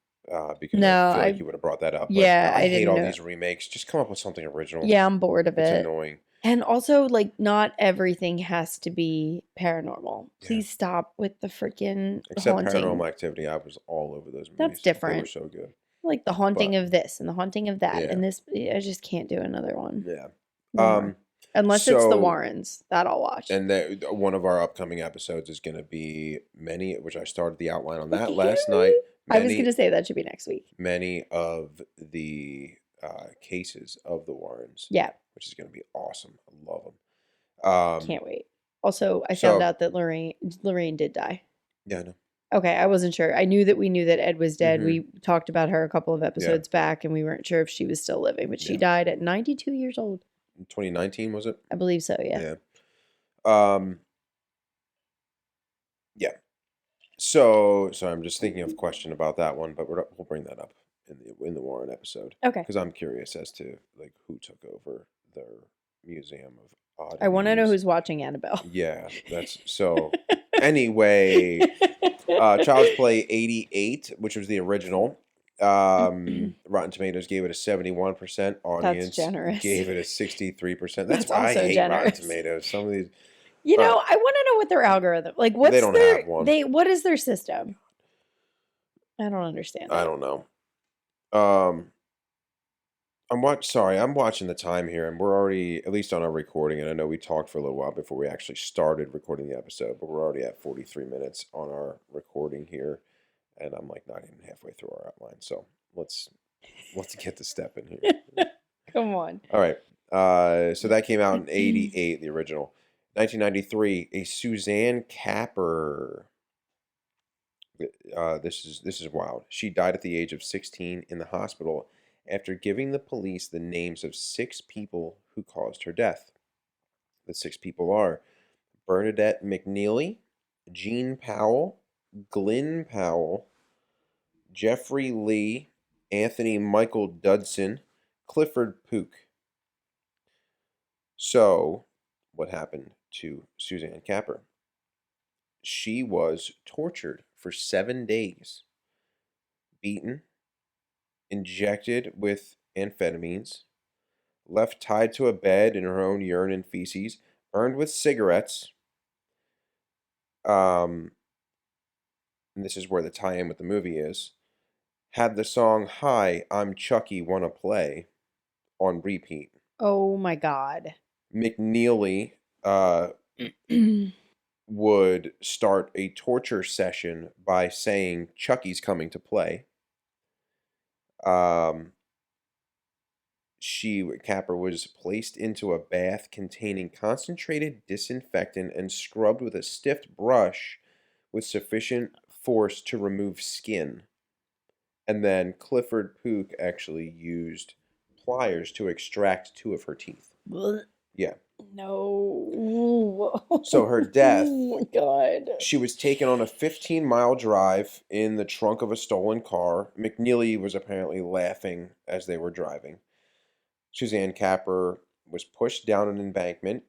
Because I feel like you would have brought that up. But yeah, I hate all these remakes. Just come up with something original. Yeah, I'm bored of it. It's annoying. And also, like, not everything has to be paranormal. Please stop with the freaking Except haunting. Paranormal Activity, I was all over those movies. That's different. They were so good. Like the haunting of this and the haunting of that. And this, I just can't do another one. Yeah. Unless it's the Warrens. That I'll watch. And one of our upcoming episodes is going to be which I started the outline on that last night. I was going to say that should be next week. Many of the cases of the Warrens. Yeah. Which is going to be awesome. I love them. Can't wait. Also, I found out that Lorraine did die. Yeah, I know. Okay, I wasn't sure. We knew that Ed was dead. Mm-hmm. We talked about her a couple of episodes back, and we weren't sure if she was still living. But she died at 92 years old. 2019, was it? I believe so, yeah. Yeah. So I'm just thinking of a question about that one, but we'll bring that up in the Warren episode. Okay. Because I'm curious as to like who took over their museum of oddities. I want to know who's watching Annabelle. Yeah, that's so. Anyway, Child's Play 88, which was the original. Rotten Tomatoes gave it a 71%. Audience gave it a 63%. That's why I hate generous. Rotten Tomatoes. Some of these. You know, I want to know what their algorithm like. What's they don't have one. What is their system? I don't understand. I don't know. I'm watching the time here, and we're already at least on our recording. And I know we talked for a little while before we actually started recording the episode, but we're already at 43 minutes on our recording here, and I'm like not even halfway through our outline. So let's get to step in here. Come on. All right. So that came out in 88, the original. 1993, a Suzanne Capper. This is wild. She died at the age of 16 in the hospital after giving the police the names of 6 people who caused her death. The 6 people are Bernadette McNeely, Jean Powell, Glyn Powell, Jeffrey Lee, Anthony Michael Dudson, Clifford Pook. So, what happened to Suzanne Capper? She was tortured for 7 days, beaten, injected with amphetamines, left tied to a bed in her own urine and feces, burned with cigarettes. And this is where the tie-in with the movie is. Had the song "Hi, I'm Chucky, Wanna Play" on repeat. Oh my God. McNeely would start a torture session by saying Chucky's coming to play. Capper was placed into a bath containing concentrated disinfectant and scrubbed with a stiff brush with sufficient force to remove skin. And then Clifford Pook actually used pliers to extract 2 of her teeth. Yeah. No. So her death. Oh my God. She was taken on a 15-mile drive in the trunk of a stolen car. McNeely was apparently laughing as they were driving. Suzanne Capper was pushed down an embankment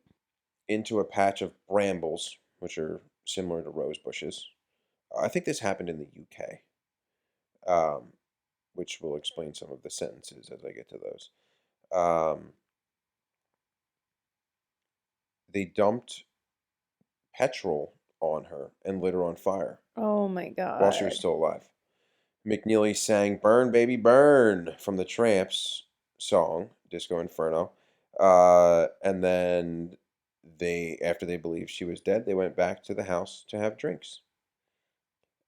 into a patch of brambles, which are similar to rose bushes. I think this happened in the UK, which will explain some of the sentences as I get to those. They dumped petrol on her and lit her on fire. Oh my God. While she was still alive. McNeely sang "Burn, Baby, Burn" from the Tramps song, Disco Inferno. And then after they believed she was dead, they went back to the house to have drinks.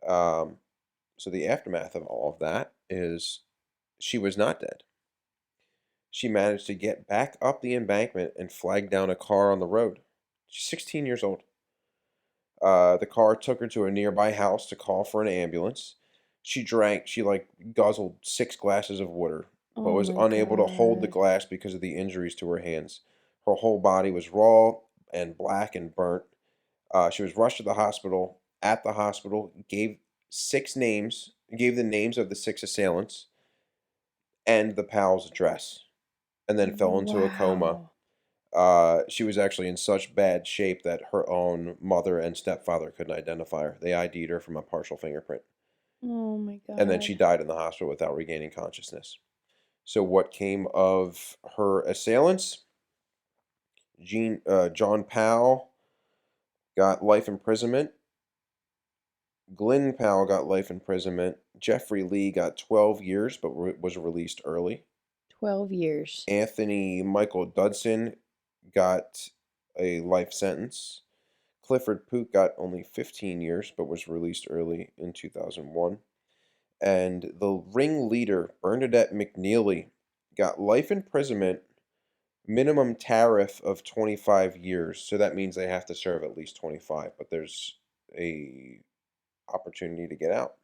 So the aftermath of all of that is she was not dead. She managed to get back up the embankment and flag down a car on the road. She's 16 years old. The car took her to a nearby house to call for an ambulance. She guzzled 6 glasses of water but Oh was my unable to hold the God. glass because of the injuries to her hands. Her whole body was raw and black and burnt. She was rushed to the hospital. At the hospital, gave the names of the 6 assailants and the pal's address, and then fell into a coma. Wow. She was actually in such bad shape that her own mother and stepfather couldn't identify her. They ID'd her from a partial fingerprint. Oh my And then she God. died in the hospital without regaining consciousness. So what came of her assailants? John Powell got life imprisonment. Glenn Powell got life imprisonment. Jeffrey Lee got 12 years but was released early. 12 years. Anthony Michael Dudson got a life sentence. Clifford Pook got only 15 years but was released early in 2001. And the ringleader, Bernadette McNeely, got life imprisonment, minimum tariff of 25 years. So that means they have to serve at least 25, but there's a opportunity to get out.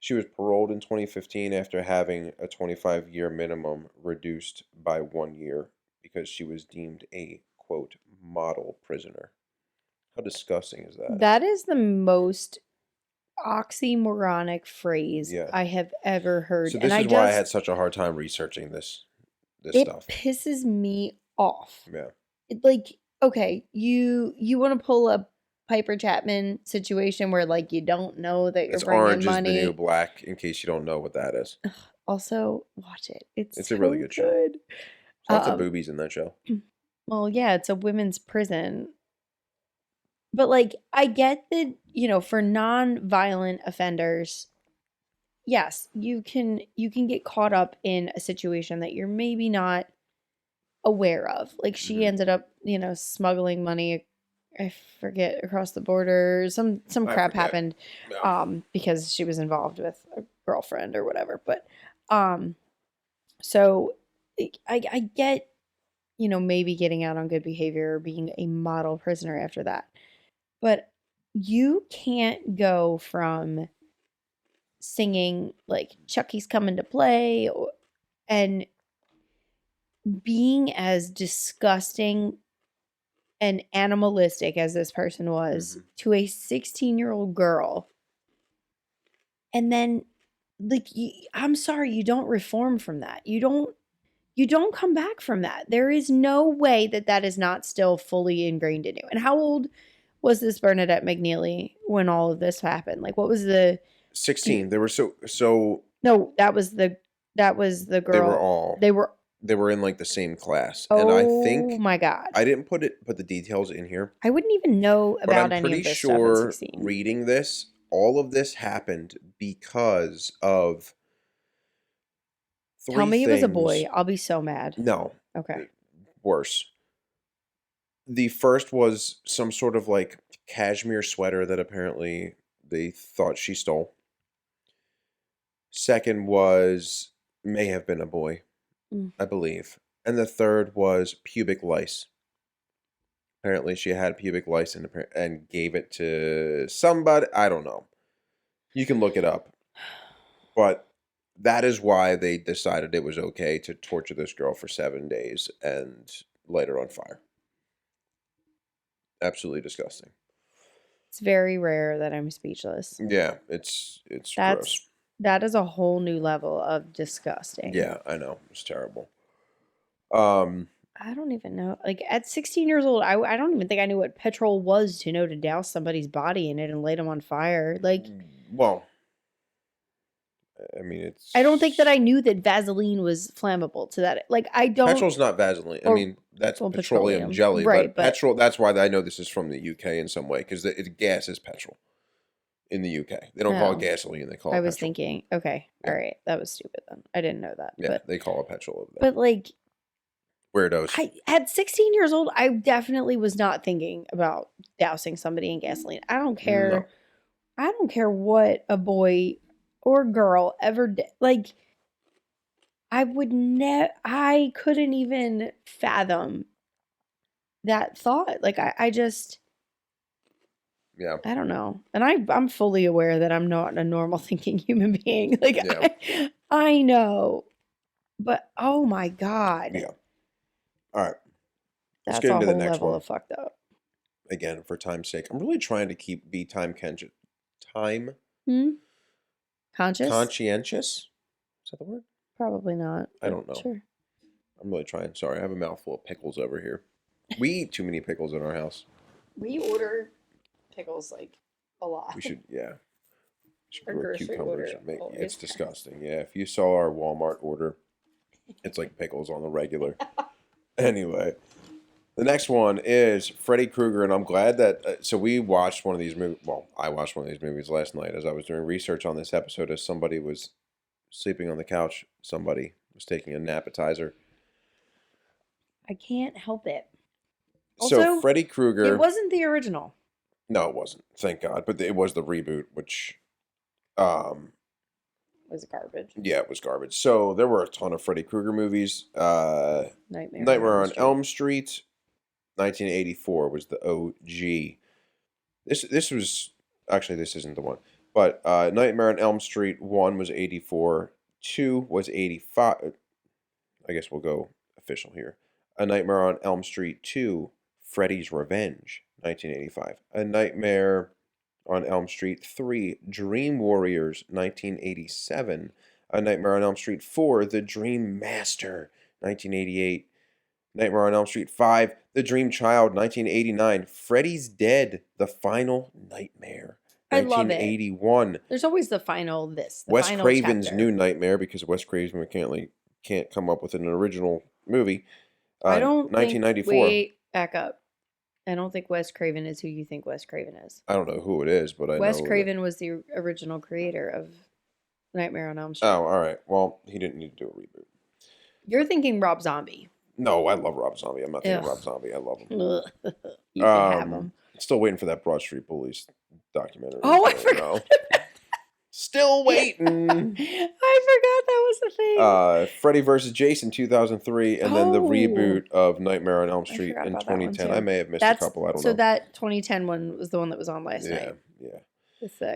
She was paroled in 2015 after having a 25-year minimum reduced by 1 year because she was deemed a, quote, model prisoner. How disgusting is that? That is the most oxymoronic phrase Yeah. I have ever heard. So And this is why I had such a hard time researching this it stuff. pisses me off. Yeah. Like, okay, you want to pull a Piper Chapman situation where like you don't know that you're It's bringing Orange is the New money. Black, in case you don't know what that is. Also, watch it. It's It's so a really good show. good. Lots of boobies in that show. Well, yeah, it's a women's prison. But like I get that, for non-violent offenders, yes, you can get caught up in a situation that you're maybe not aware of. Like she ended up, smuggling money, I forget, across the border. Some crap happened Yeah. because she was involved with a girlfriend or whatever. But so I get, maybe getting out on good behavior or being a model prisoner after that. But you can't go from singing like Chucky's coming to play and being as disgusting and animalistic as this person was to a 16-year-old girl. And then like I'm sorry, you don't reform from that. You don't come back from that. There is no way that is not still fully ingrained in you. And how old was this Bernadette McNeely when all of this happened? Like what was the 16. They were so No, that was the girl. They were in like the same class. Oh, and I think my God. I didn't put the details in here. I wouldn't even know But I'm about any pretty of this stuff at sure 16. reading this, all of this happened because of Tell me things. it was a boy. I'll be so mad. No. Okay. Worse. The first was some sort of like cashmere sweater that apparently they thought she stole. Second may have been a boy, I believe. And the third was pubic lice. Apparently she had pubic lice and gave it to somebody. I don't know. You can look it up. But that is why they decided it was okay to torture this girl for 7 days and light her on fire. Absolutely disgusting. It's very rare that I'm speechless. Yeah, it's gross. That is a whole new level of disgusting. Yeah, I know. It's terrible. I don't even know. Like at 16 years old, I don't even think I knew what petrol was to know to douse somebody's body in it and light them on fire. Like, well, I mean, I don't think that I knew that Vaseline was flammable to that. Like, I don't. Petrol's not Vaseline. I mean, that's petroleum jelly, right? But petrol. That's why I know this is from the UK in some way because gas is petrol in the UK. They don't call it gasoline; they call it. I was petrol. thinking, okay, all right, that was stupid. Then I didn't know that. Yeah, they call it petrol over there. But like, weirdos. At 16 years old, I definitely was not thinking about dousing somebody in gasoline. I don't care. No. I don't care what a boy or girl ever did. Like, I couldn't even fathom that thought. Like, I just, yeah, I don't know. And I'm fully aware that I'm not a normal thinking human being. Like, I know But oh my God. Yeah. All right. Let's That's get a into the whole next level one. of fucked up. Again, for time's sake. I'm really trying to be time Conscious? conscientious. Is that the word? Probably not. I don't know. Sure. I'm really trying. Sorry, I have a mouthful of pickles over here. We eat too many pickles in our house. We order pickles like a lot. We should, yeah. Our grow grocery cucumbers. order It's disgusting. Yeah, if you saw our Walmart order, it's like pickles on the regular. Anyway, the next one is Freddy Krueger, and I'm glad that. So we watched one of these movies. Well, I watched one of these movies last night as I was doing research on this episode. As somebody was sleeping on the couch, somebody was taking a napetizer. I can't help it. Also, so Freddy Krueger. It wasn't the original. No, it wasn't. Thank God. But it was the reboot, which was garbage. Yeah, it was garbage. So there were a ton of Freddy Krueger movies. Nightmare on Elm Street, 1984 was the OG. This was actually, this isn't the one, but Nightmare on Elm Street 1 was 84, 2 was 85. I guess we'll go official here. A Nightmare on Elm Street 2, Freddy's Revenge, 1985. A Nightmare on Elm Street 3, Dream Warriors, 1987. A Nightmare on Elm Street 4, The Dream Master, 1988. Nightmare on Elm Street 5, The Dream Child, 1989. Freddy's Dead, The Final Nightmare, 1981. I love it. There's always the final Wes Craven's New Nightmare, because Wes Craven can't come up with an original movie. I don't 1994. Wait, back up. I don't think Wes Craven is who you think Wes Craven is. I don't know who it is, but I know Wes Craven was the original creator of Nightmare on Elm Street. Oh, all right. Well, he didn't need to do a reboot. You're thinking Rob Zombie. No, I love Rob Zombie. I'm not thinking Rob Zombie. I love him. You can have him. Still waiting for that Broad Street Bullies documentary. Oh, I forgot. Still waiting. I forgot that was the thing. Freddy vs. Jason 2003, and then the reboot of Nightmare on Elm Street in 2010. I may have missed a couple. I don't know. So that 2010 one was the one that was on last night. Yeah.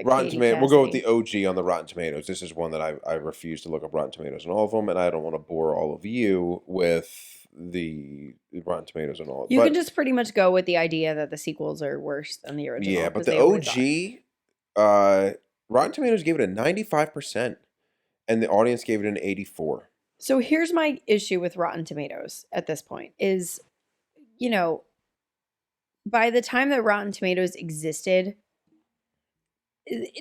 Rotten Tomatoes. We'll go with the OG on the Rotten Tomatoes. This is one that I refuse to look up Rotten Tomatoes on all of them, and I don't want to bore all of you with the Rotten Tomatoes and all. You can just pretty much go with the idea that the sequels are worse than the original. Yeah, but the OG, Rotten Tomatoes gave it a 95%, and the audience gave it an 84%. So here's my issue with Rotten Tomatoes at this point is, by the time that Rotten Tomatoes existed,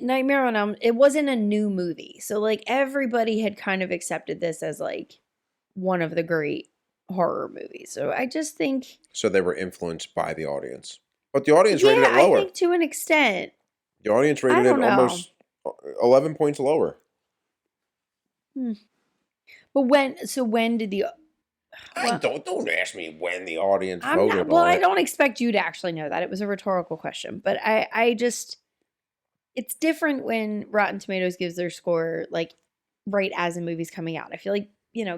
Nightmare on Elm, it wasn't a new movie. So like everybody had kind of accepted this as like one of the great horror movies. So I just think. So they were influenced by the audience. But the audience rated it lower. I think to an extent. The audience rated it almost 11 points lower. But when did the... Don't ask me when the audience voted on it. I don't expect you to actually know that. It was a rhetorical question. But I just... It's different when Rotten Tomatoes gives their score, like, right as a movie's coming out. I feel like,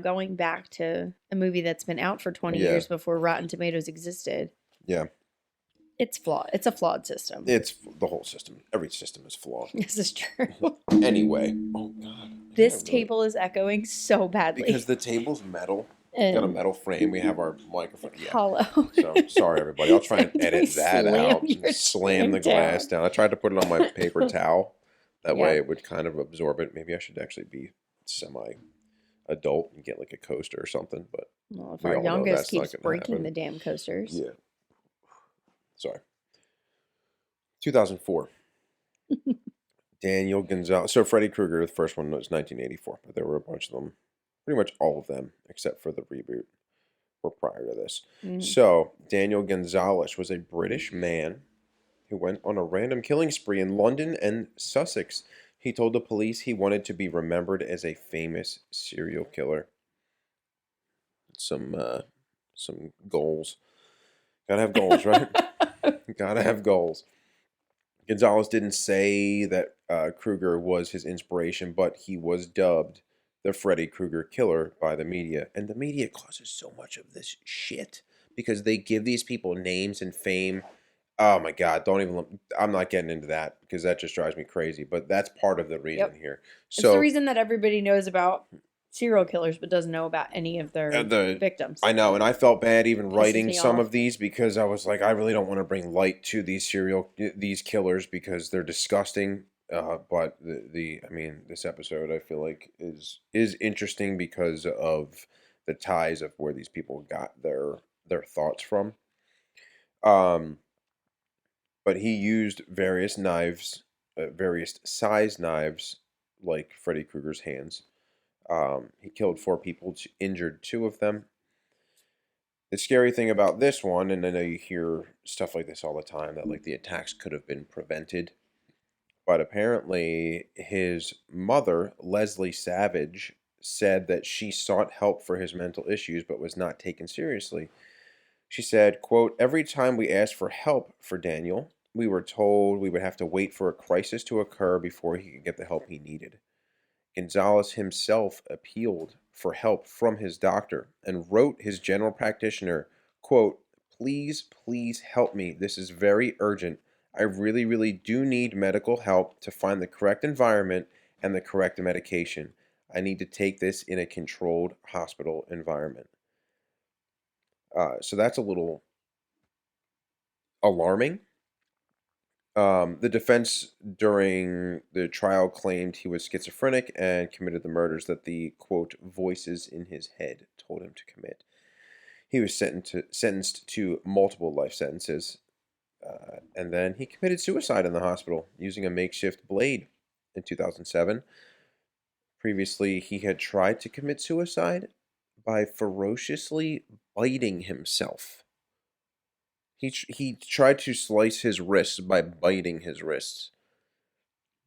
going back to a movie that's been out for 20 years before Rotten Tomatoes existed. Yeah. It's flawed. It's a flawed system. It's the whole system. Every system is flawed. This is true. Anyway. Oh, God. This table is echoing so badly. Because the table's metal. Got a metal frame. We have our microphone. Yeah. Hollow. So, sorry, everybody. I'll try and edit that out. And slam the glass down. I tried to put it on my paper towel. That way it would kind of absorb it. Maybe I should actually be semi-adult and get like a coaster or something. But if our youngest keeps breaking the damn coasters. Yeah. Sorry. 2004. Daniel Gonzalez. So Freddy Krueger, the first one was 1984, but there were a bunch of them. Pretty much all of them, except for the reboot, were prior to this. So Daniel Gonzalez was a British man who went on a random killing spree in London and Sussex. He told the police he wanted to be remembered as a famous serial killer. Some goals. Gotta have goals, right? Gotta have goals. Gonzalez didn't say that Krueger was his inspiration, but he was dubbed the Freddy Krueger killer by the media. And the media causes so much of this shit because they give these people names and fame. Oh my God, I'm not getting into that because that just drives me crazy. But that's part of the reason here. So, it's the reason that everybody knows about serial killers, but doesn't know about any of their victims. I know, and I felt bad even writing some of these because I was like, I really don't want to bring light to these killers because they're disgusting. But this episode I feel like is interesting because of the ties of where these people got their thoughts from. But he used various knives, various size knives, like Freddy Krueger's hands. He killed 4 people, injured 2 of them. The scary thing about this one, and I know you hear stuff like this all the time, that like the attacks could have been prevented. But apparently his mother, Leslie Savage, said that she sought help for his mental issues but was not taken seriously. She said, quote, "Every time we asked for help for Daniel, we were told we would have to wait for a crisis to occur before he could get the help he needed. Gonzalez himself appealed for help from his doctor and wrote his general practitioner, quote, 'Please, please help me. This is very urgent. I really, really do need medical help to find the correct environment and the correct medication. I need to take this in a controlled hospital environment.'" So that's a little alarming. The defense during the trial claimed he was schizophrenic and committed the murders that the, quote, "voices in his head" told him to commit. He was sentenced to multiple life sentences, and then he committed suicide in the hospital using a makeshift blade in 2007. Previously, he had tried to commit suicide by ferociously biting himself. He tried to slice his wrists by biting his wrists.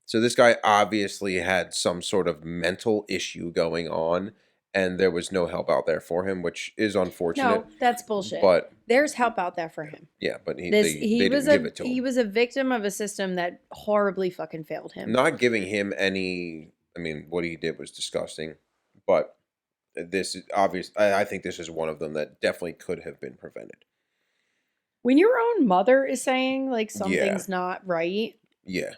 So this guy obviously had some sort of mental issue going on, and there was no help out there for him, which is unfortunate. No, that's bullshit. But there's help out there for him. Yeah, but they didn't give it to him. He was a victim of a system that horribly fucking failed him. Not giving him any. I mean, what he did was disgusting, but this is obvious. I think this is one of them that definitely could have been prevented. When your own mother is saying like something's not right, yeah,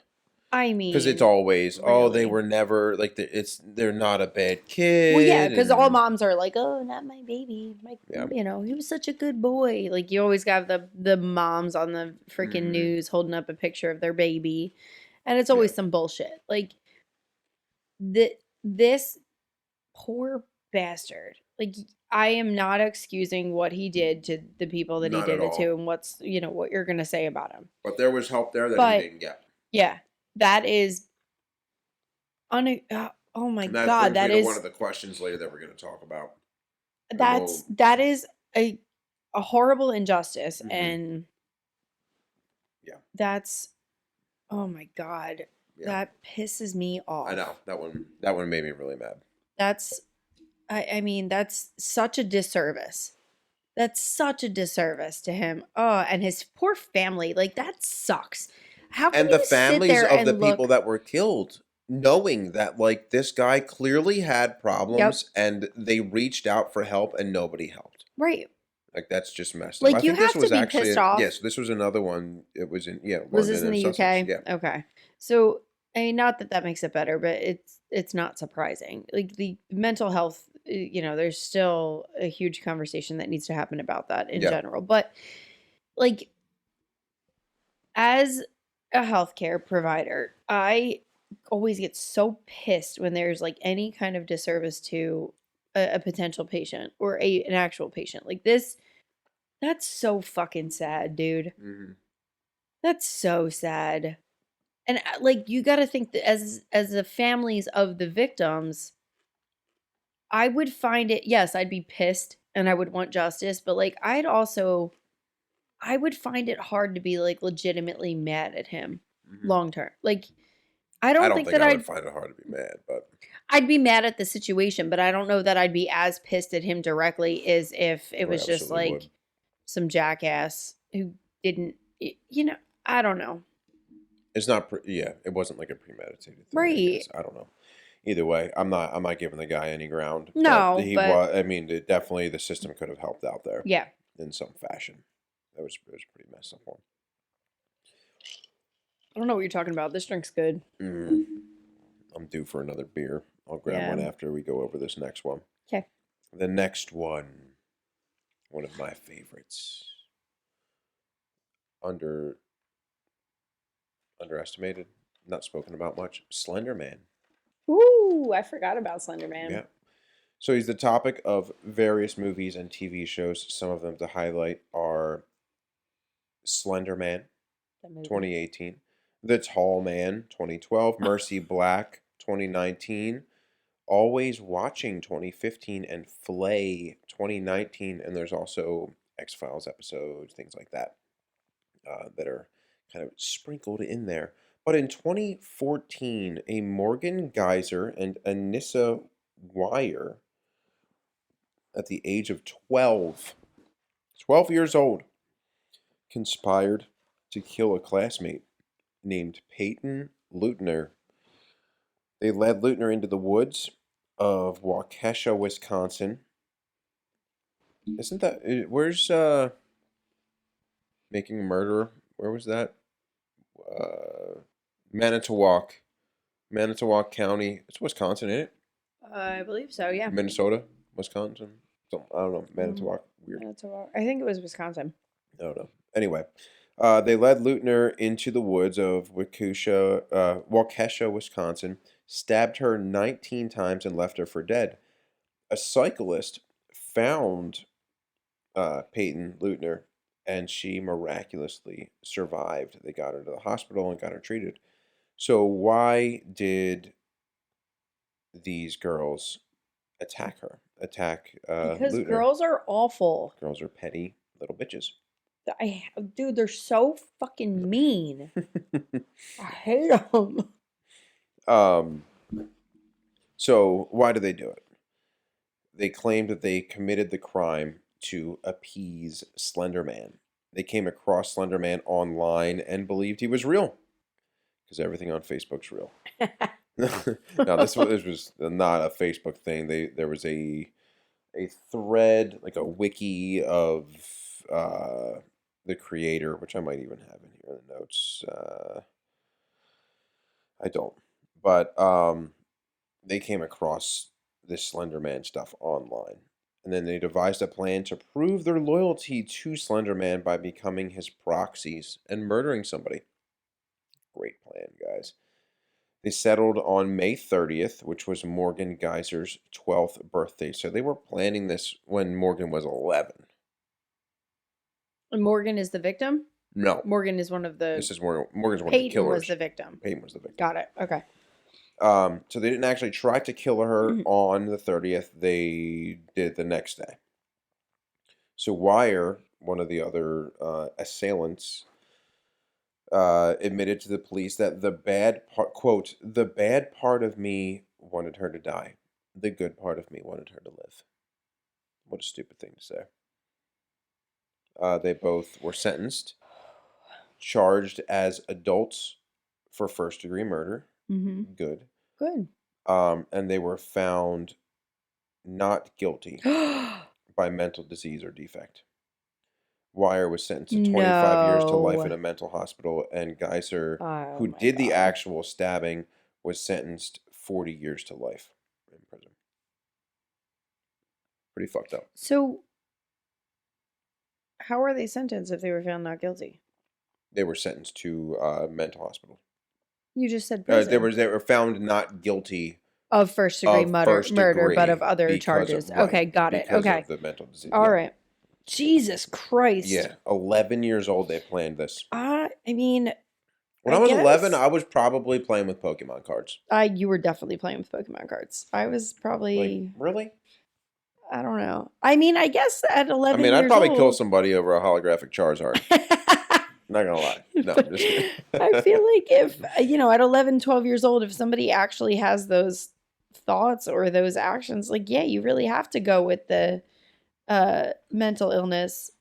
I mean, because it's always they were never like they're not a bad kid. Well, yeah, because all moms are like, oh, not my baby, he was such a good boy. Like you always got the moms on the freaking news holding up a picture of their baby, and it's always some bullshit. Like this poor bastard. Like I am not excusing what he did to the people that he did it to, and what you're gonna say about him. But there was help there that he didn't get. Yeah, that is oh my God, that is one of the questions later that we're going to talk about. That is a horrible injustice, and that's oh my God, that pisses me off. I know that one made me really mad. I mean, that's such a disservice. That's such a disservice to him. Oh, and his poor family. Like, that sucks. How can and the families of the people that were killed, knowing that, like, this guy clearly had problems and they reached out for help and nobody helped. Right. Like, that's just messed up. Like, you have to be pissed off. Yes, this was another one. It was in, Was this in the UK? Yeah. Okay. So, I mean, not that makes it better, but it's not surprising. Like, the mental health, there's still a huge conversation that needs to happen about that in general. But, like, as a healthcare provider, I always get so pissed when there's like any kind of disservice to a potential patient or an actual patient. Like this, that's so fucking sad, dude. Mm-hmm. That's so sad. And like you got to think that as the families of the victims, I would find it, yes, I'd be pissed and I would want justice, but like I would find it hard to be like legitimately mad at him long term. Like I don't think that I would find it hard to be mad, but I'd be mad at the situation, but I don't know that I'd be as pissed at him directly as if it was just like some jackass who didn't, I don't know. It's not, it wasn't like a premeditated thing. Right. I don't know. Either way, I'm not giving the guy any ground. No, but I mean, definitely the system could have helped out there. Yeah. In some fashion. It was pretty messed up one. I don't know what you're talking about. This drink's good. I'm due for another beer. I'll grab one after we go over this next one. Okay. The next one of my favorites. Underestimated, not spoken about much. Slender Man. Ooh, I forgot about Slender Man. Yeah. So he's the topic of various movies and TV shows. Some of them to highlight are Slender Man, 2018. The Tall Man, 2012. Mercy Black, 2019. Always Watching, 2015. And Flay, 2019. And there's also X-Files episodes, things like that, that are kind of sprinkled in there. But in 2014, a Morgan Geyser and Anissa Weier, at the age of 12 years old, conspired to kill a classmate named Peyton Leutner. They led Leutner into the woods of Waukesha, Wisconsin. Isn't that... Where's Making a Murderer? Where was that? Manitowoc County. It's Wisconsin, ain't it? I believe so, yeah. Minnesota? Wisconsin? I don't know. Manitowoc. Weird. Manitowoc. I think it was Wisconsin. I don't know. Anyway, they led Leutner into the woods of Waukesha, Wisconsin, stabbed her 19 times, and left her for dead. A cyclist found Peyton Leutner, and she miraculously survived. They got her to the hospital and got her treated. So why did these girls attack her? Because Leutner? Girls are awful. Girls are petty little bitches. Dude, they're so fucking mean. I hate them. So why do they do it? They claim that they committed the crime to appease Slender Man. They came across Slender Man online and believed he was real, because everything on Facebook's real. Now, this was not a Facebook thing. There was a thread, like a wiki of the creator, which I might even have in here in the notes. I don't. But they came across this Slender Man stuff online. And then they devised a plan to prove their loyalty to Slender Man by becoming his proxies and murdering somebody. Great plan, guys. They settled on May 30th, which was Morgan Geyser's 12th birthday. So they were planning this when Morgan was 11. And Morgan is the victim? No. Morgan is one of the... This is Morgan's one of the killers. Peyton was the victim. Peyton was the victim. Got it. Okay. So they didn't actually try to kill her on the 30th. They did the next day. So Weier, one of the other assailants, admitted to the police that the bad part, quote, the bad part of me wanted her to die. The good part of me wanted her to live. What a stupid thing to say. They both were sentenced, charged as adults for first-degree murder. Mm-hmm. Good. And they were found not guilty by mental disease or defect. Weier was sentenced to 25 years to life in a mental hospital, and Geyser, who did the actual stabbing, was sentenced 40 years to life in prison. Pretty fucked up. So, how were they sentenced if they were found not guilty? They were sentenced to mental hospital. You just said prison. They were found not guilty of first-degree murder, but of other charges. Okay, got it. Okay. Of the mental disease. All right. Jesus Christ. Yeah, 11 years old they planned this. I mean... When I was 11, I was probably playing with Pokemon cards. You were definitely playing with Pokemon cards. I was probably... Really? I don't know. I mean, I guess at 11 years I'd probably kill somebody over a holographic Charizard. Not gonna lie. No, I'm just kidding. I feel like if, at 11, 12 years old, if somebody actually has those thoughts or those actions, like, yeah, you really have to go with the mental illness.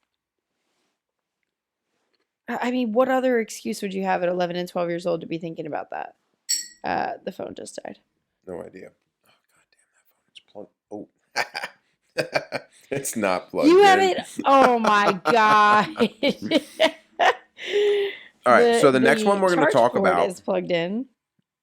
I mean, what other excuse would you have at 11 and 12 years old to be thinking about that? The phone just died. No idea. Oh, God damn, that phone is plugged. Oh. It's not plugged in. You have it. Oh, my God. All right, so the next one we're going to talk about is plugged in.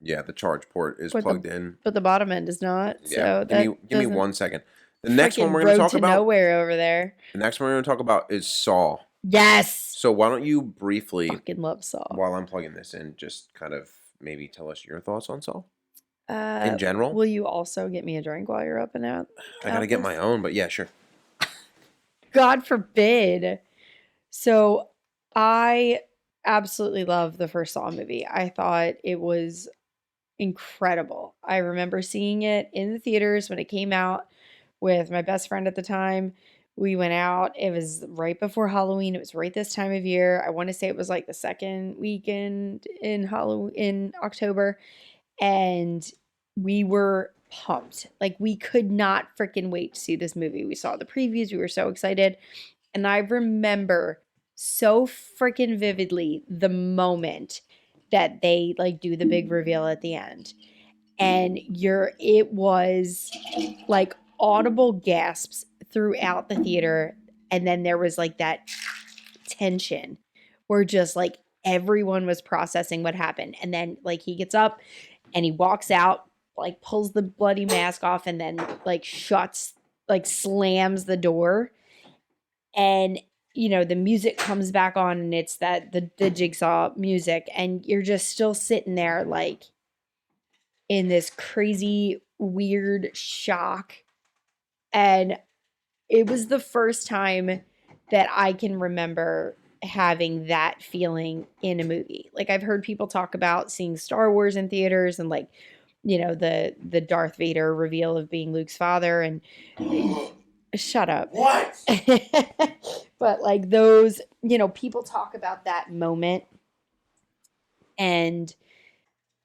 Yeah, the charge port is plugged in. But the bottom end is not. Yeah. So Give me 1 second. The next one we're going to talk about. Nowhere over there. The next one we're going to talk about is Saw. Yes. So why don't you briefly, fucking love Saw, while I'm plugging this in, just kind of maybe tell us your thoughts on Saw? In general. Will you also get me a drink while you're up and out? I got to get my own, but yeah, sure. God forbid. So I absolutely love the first Saw movie. I thought it was incredible. I remember seeing it in the theaters when it came out with my best friend at the time. We went out. It was right before Halloween. It was right this time of year. I want to say it was like the second weekend in October. And we were pumped. Like, we could not freaking wait to see this movie. We saw the previews. We were so excited. And I remember so freaking vividly the moment that they like do the big reveal at the end. And it was like audible gasps throughout the theater. And then there was like that tension where just like everyone was processing what happened. And then like he gets up and he walks out, like pulls the bloody mask off and then like slams the door. And you know, the music comes back on and it's the Jigsaw music, and you're just still sitting there like in this crazy weird shock. And it was the first time that I can remember having that feeling in a movie. Like, I've heard people talk about seeing Star Wars in theaters and like, you know, the Darth Vader reveal of being Luke's father, and shut up. What? But like those, you know, people talk about that moment, and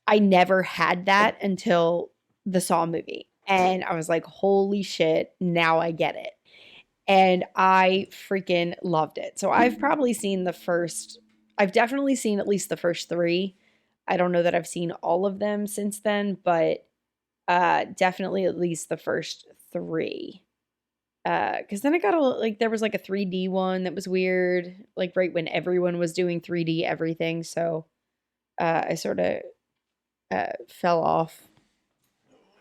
I never had that until the Saw movie. And I was like, holy shit, now I get it. And I freaking loved it. So I've definitely seen at least the first 3. I don't know that I've seen all of them since then, but definitely at least the first 3. Because then I got there was like a 3D one that was weird, like right when everyone was doing 3D everything. So I sort of fell off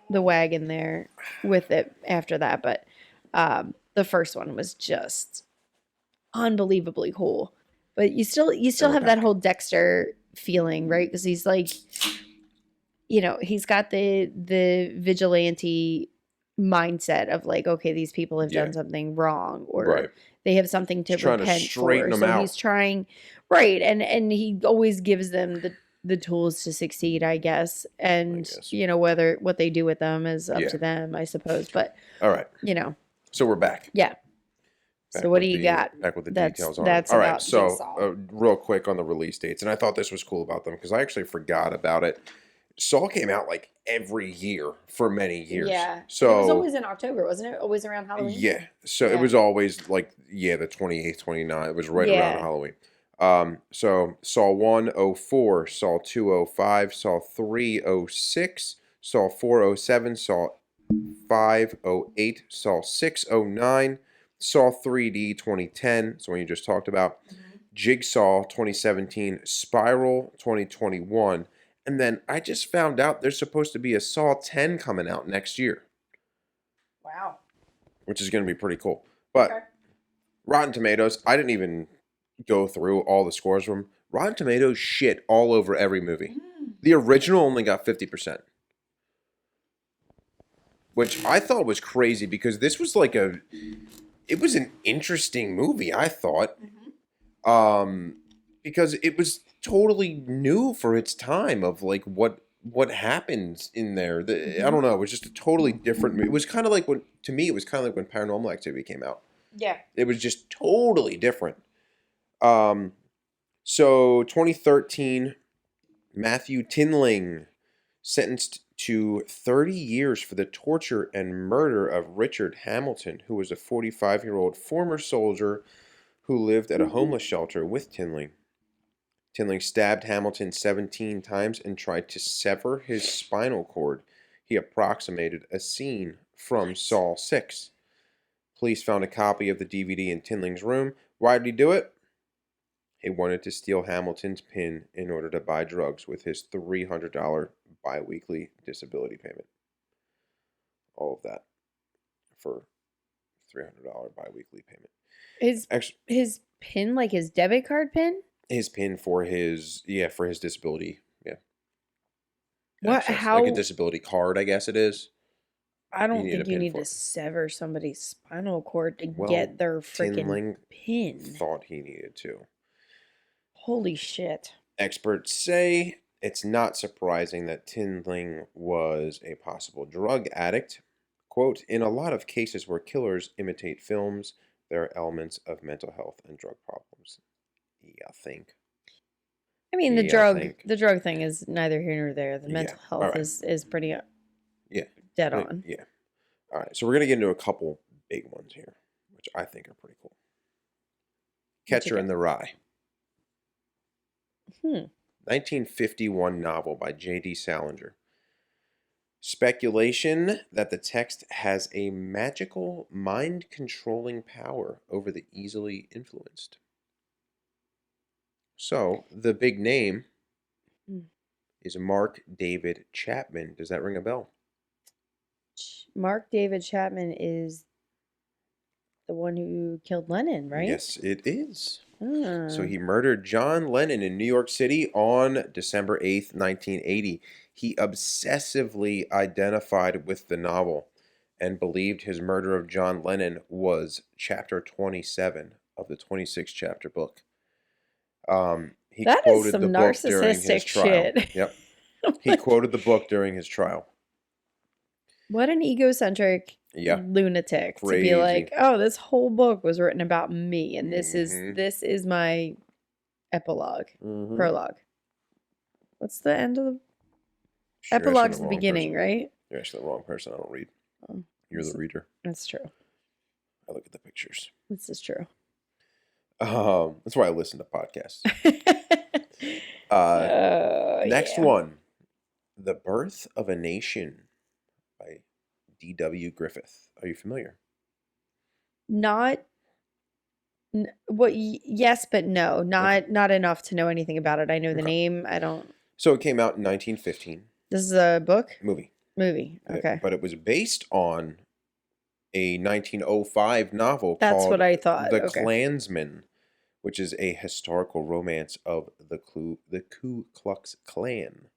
the wagon there with it after that. But the first one was just unbelievably cool. But you still have that whole Dexter feeling, right? Because he's like, you know, he's got the vigilante mindset of like, okay, these people have done something wrong, or they have something to repent for. So he's trying, right, and he always gives them the tools to succeed, I guess. And you know, what they do with them is up to them, I suppose. But all right, you know. So we're back. Yeah. So what do you got? Back with the details on it. All right. So real quick on the release dates, and I thought this was cool about them because I actually forgot about it. Saw came out like every year for many years. Yeah. So it was always in October, wasn't it? Always around Halloween. Yeah. So it was always like the 28th, 29th. It was right around Halloween. So Saw 104, Saw 205, Saw 306, Saw 407, Saw 508, Saw 609, Saw 3D 2010. So when you just talked about Jigsaw 2017, Spiral 2021. And then I just found out there's supposed to be a Saw 10 coming out next year. Wow. Which is going to be pretty cool. But Rotten Tomatoes, I didn't even go through all the scores from Rotten Tomatoes shit all over every movie. The original only got 50%. Which I thought was crazy because this was like it was an interesting movie, I thought. Because it was totally new for its time of like what happens in there. I don't know. It was just a totally different. It was kind of like when Paranormal Activity came out. Yeah. It was just totally different. So 2013, Matthew Tinling sentenced to 30 years for the torture and murder of Richard Hamilton, who was a 45-year-old former soldier who lived at a homeless shelter with Tinling. Tinling stabbed Hamilton 17 times and tried to sever his spinal cord. He approximated a scene from Saw 6. Police found a copy of the DVD in Tinling's room. Why did he do it? He wanted to steal Hamilton's pin in order to buy drugs with his $300 biweekly disability payment. All of that for $300 biweekly payment. His pin, like his debit card pin? His pin for his disability. Yeah. What? Access. How? Like a disability card, I guess it is. I don't think you need to sever somebody's spinal cord to get their freaking pin. Thought he needed to. Holy shit. Experts say it's not surprising that Tinling was a possible drug addict. Quote, in a lot of cases where killers imitate films, there are elements of mental health and drug problems. Yeah, I think. I mean, the drug thing is neither here nor there. The mental health is pretty dead on. Yeah. All right, so we're going to get into a couple big ones here, which I think are pretty cool. Catcher in the Rye. 1951 novel by J.D. Salinger. Speculation that the text has a magical, mind-controlling power over the easily influenced. So, the big name is Mark David Chapman. Does that ring a bell? Mark David Chapman is the one who killed Lennon, right? Yes, it is. So he murdered John Lennon in New York City on December 8th, 1980. He obsessively identified with the novel and believed his murder of John Lennon was chapter 27 of the 26-chapter book. He quoted the book during his trial. Yep. He quoted the book during his trial. What an egocentric lunatic to be like, oh, this whole book was written about me, and this is my epilogue, prologue. What's the end of the epilogue's the beginning, right? You're actually the wrong person. I don't read. You're the reader. That's true. I look at the pictures. This is true. That's why I listen to podcasts. Next one, The Birth of a Nation by D.W. Griffith. Are you familiar? Yes, but no. Not enough to know anything about it. I know the name. I don't. So it came out in 1915. This is a book? Movie. Okay. But it was based on a 1905 novel That's called what I thought. The Klansman, which is a historical romance of the Ku Klux Klan.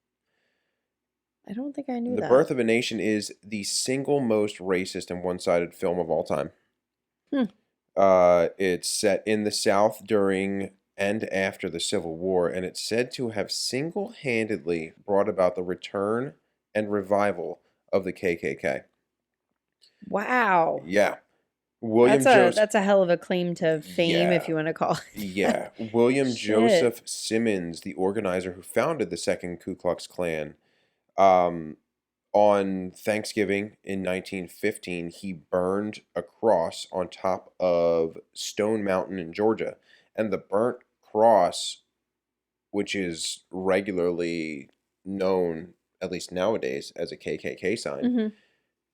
I don't think I knew that. The Birth of a Nation is the single most racist and one-sided film of all time. It's set in the South during and after the Civil War, and it's said to have single-handedly brought about the return and revival of the KKK. Wow. Yeah. That's a hell of a claim to fame, if you want to call it. Yeah. William Joseph Simmons, the organizer who founded the Second Ku Klux Klan, on Thanksgiving in 1915, he burned a cross on top of Stone Mountain in Georgia. And the burnt cross, which is regularly known, at least nowadays, as a KKK sign,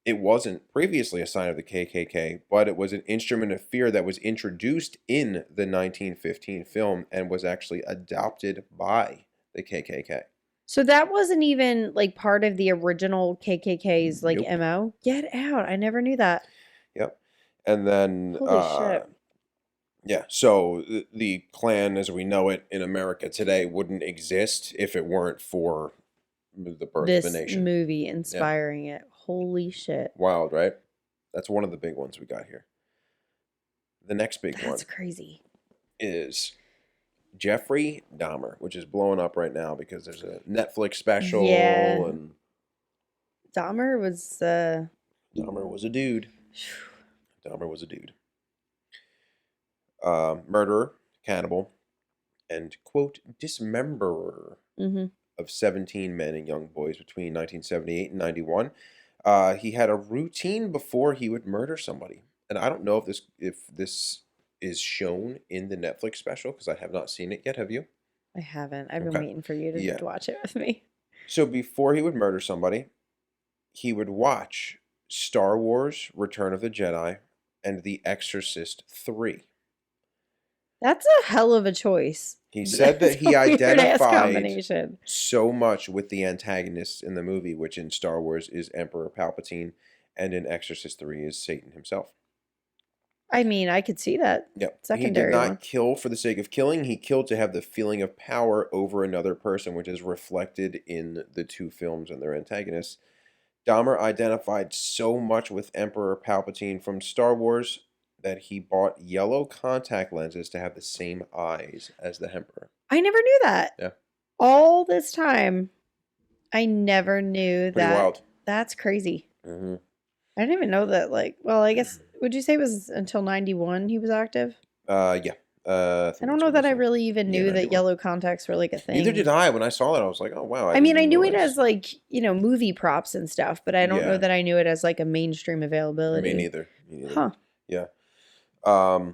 it wasn't previously a sign of the KKK, but it was an instrument of fear that was introduced in the 1915 film and was actually adopted by the KKK. So that wasn't even like part of the original KKK's like MO? Get out. I never knew that. Yep. And then holy shit. Yeah, so the Klan as we know it in America today wouldn't exist if it weren't for the Birth of a Nation. This movie inspiring it. Holy shit. Wild, right? That's one of the big ones we got here. The next big one. That's crazy. Is Jeffrey Dahmer, which is blowing up right now because there's a Netflix special. Yeah. And Dahmer was a dude. Dahmer was a dude. Murderer, cannibal, and, quote, dismemberer of 17 men and young boys between 1978 and 91. He had a routine before he would murder somebody. And I don't know if this is shown in the Netflix special because I have not seen it yet. Have you? I haven't. I've been waiting for you to watch it with me. So before he would murder somebody, he would watch Star Wars: Return of the Jedi and The Exorcist 3. That's a hell of a choice. He said that he identified so much with the antagonists in the movie, which in Star Wars is Emperor Palpatine, and in Exorcist 3 is Satan himself. I mean, I could see that. Yep. Secondary he did not kill for the sake of killing. He killed to have the feeling of power over another person, which is reflected in the two films and their antagonists. Dahmer identified so much with Emperor Palpatine from Star Wars that he bought yellow contact lenses to have the same eyes as the Emperor. I never knew that. Yeah. All this time, I never knew Pretty that. Wild. That's crazy. Mm-hmm. I didn't even know that. I guess, would you say it was until 91 he was active? Yeah. I don't know that I really even knew that yellow contacts were a thing. Neither did I. When I saw it, I was like, oh, wow. I mean, I knew it as movie props and stuff, but I don't know that I knew it as a mainstream availability. Me neither. Huh. Yeah.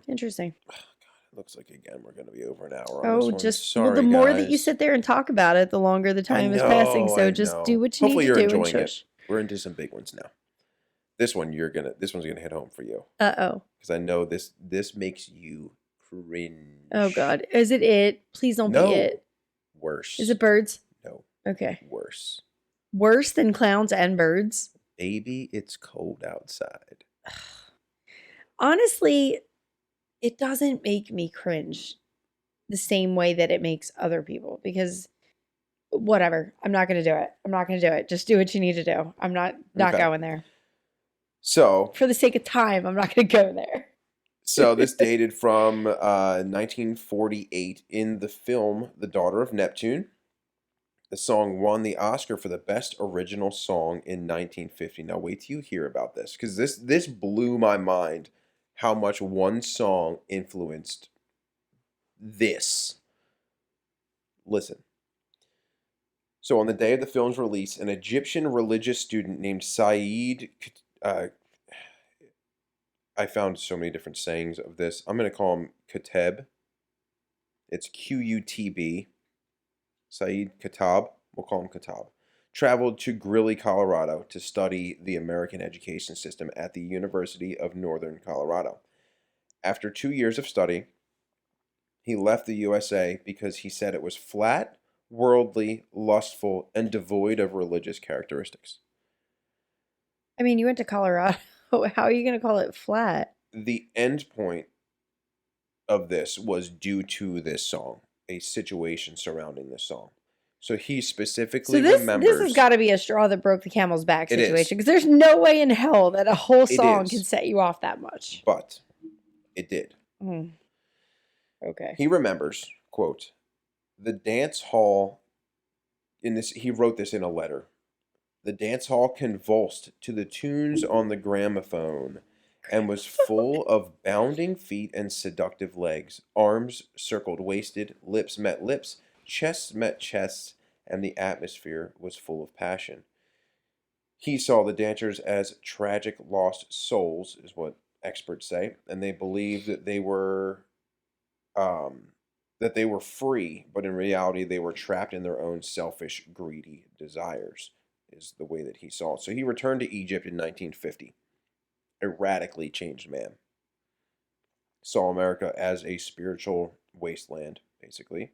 Interesting. Oh, God, it looks like, again, we're going to be over an hour on this one. Sorry, the more that you sit there and talk about it, the longer the time is passing. So just do what you need to do. Hopefully you're enjoying it. We're into some big ones now. This one's gonna hit home for you. Uh-oh. Because I know this makes you cringe. Oh God. Is it it? Please don't be it. Worse. Is it birds? No. Okay. Worse. Worse than clowns and birds? Baby, it's cold outside. Honestly, it doesn't make me cringe the same way that it makes other people, because whatever. I'm not going to do it. Just do what you need to do. I'm not going there. So, for the sake of time, I'm not going to go there. So this dated from 1948 in the film The Daughter of Neptune. The song won the Oscar for the Best Original Song in 1950. Now wait till you hear about this, because this blew my mind how much one song influenced this. Listen. So on the day of the film's release, an Egyptian religious student named Saeed... I found so many different sayings of this. I'm going to call him Qutb. It's Qutb. Saeed Qutb. We'll call him Qutb. Traveled to Greeley, Colorado to study the American education system at the University of Northern Colorado. After 2 years of study, he left the USA because he said it was flat, worldly, lustful, and devoid of religious characteristics. I mean, you went to Colorado. How are you going to call it flat? The end point of this was due to this song, a situation surrounding this song. So he specifically remembers... This has got to be a straw that broke the camel's back situation, because there's no way in hell that a whole song can set you off that much. But it did. Okay. He remembers, quote, the dance hall... he wrote this in a letter. The dance hall convulsed to the tunes on the gramophone and was full of bounding feet and seductive legs. Arms circled waisted, lips met lips, chests met chests, and the atmosphere was full of passion. He saw the dancers as tragic lost souls, is what experts say, and they believed that they were free, but in reality they were trapped in their own selfish, greedy desires. Is the way that he saw it. So he returned to Egypt in 1950. A radically changed man. Saw America as a spiritual wasteland, basically.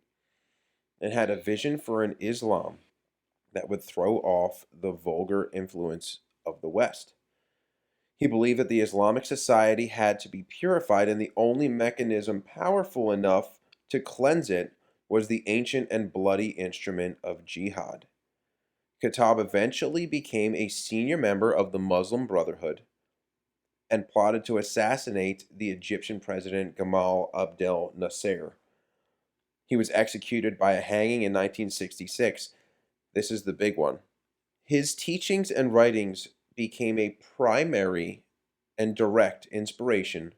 And had a vision for an Islam that would throw off the vulgar influence of the West. He believed that the Islamic society had to be purified, and the only mechanism powerful enough to cleanse it was the ancient and bloody instrument of jihad. Qutb eventually became a senior member of the Muslim Brotherhood and plotted to assassinate the Egyptian president Gamal Abdel Nasser. He was executed by a hanging in 1966. This is the big one. His teachings and writings became a primary and direct inspiration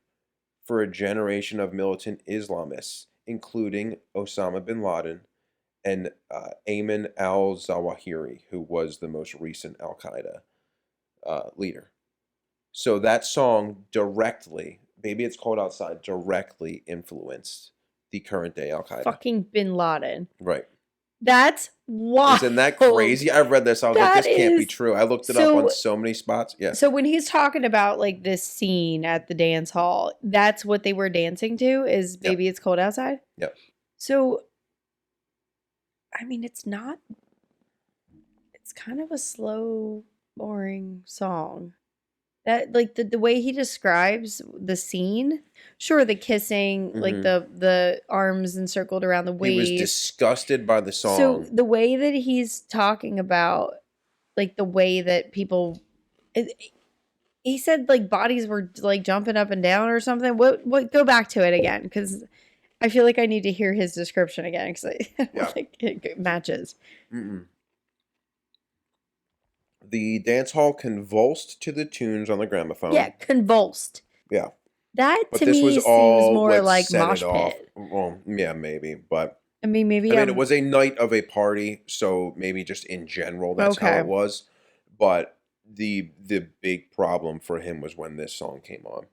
for a generation of militant Islamists, including Osama bin Laden and Ayman al-Zawahiri, who was the most recent al-Qaeda leader. So that song directly, Baby It's Cold Outside, directly influenced the current day al-Qaeda. Fucking bin Laden. Right. That's wild. Isn't that crazy? I read this. I was like, this can't be true. I looked it up on so many spots. Yeah. So when he's talking about like this scene at the dance hall, that's what they were dancing to is Baby It's Cold Outside? Yep. So, I mean, it's kind of a slow, boring song. That like the way he describes the scene, sure, the kissing, like the arms encircled around the waist. He was disgusted by the song. So the way that he's talking about, like the way that people, he said like bodies were like jumping up and down or something. What? Go back to it again because I feel like I need to hear his description again because I don't think it matches. The dance hall convulsed to the tunes on the gramophone. Yeah, convulsed. Yeah. That to me seems more like mosh pit. Well, yeah, maybe, but I mean, it was a night of a party, so maybe just in general that's how it was. But the big problem for him was when this song came on,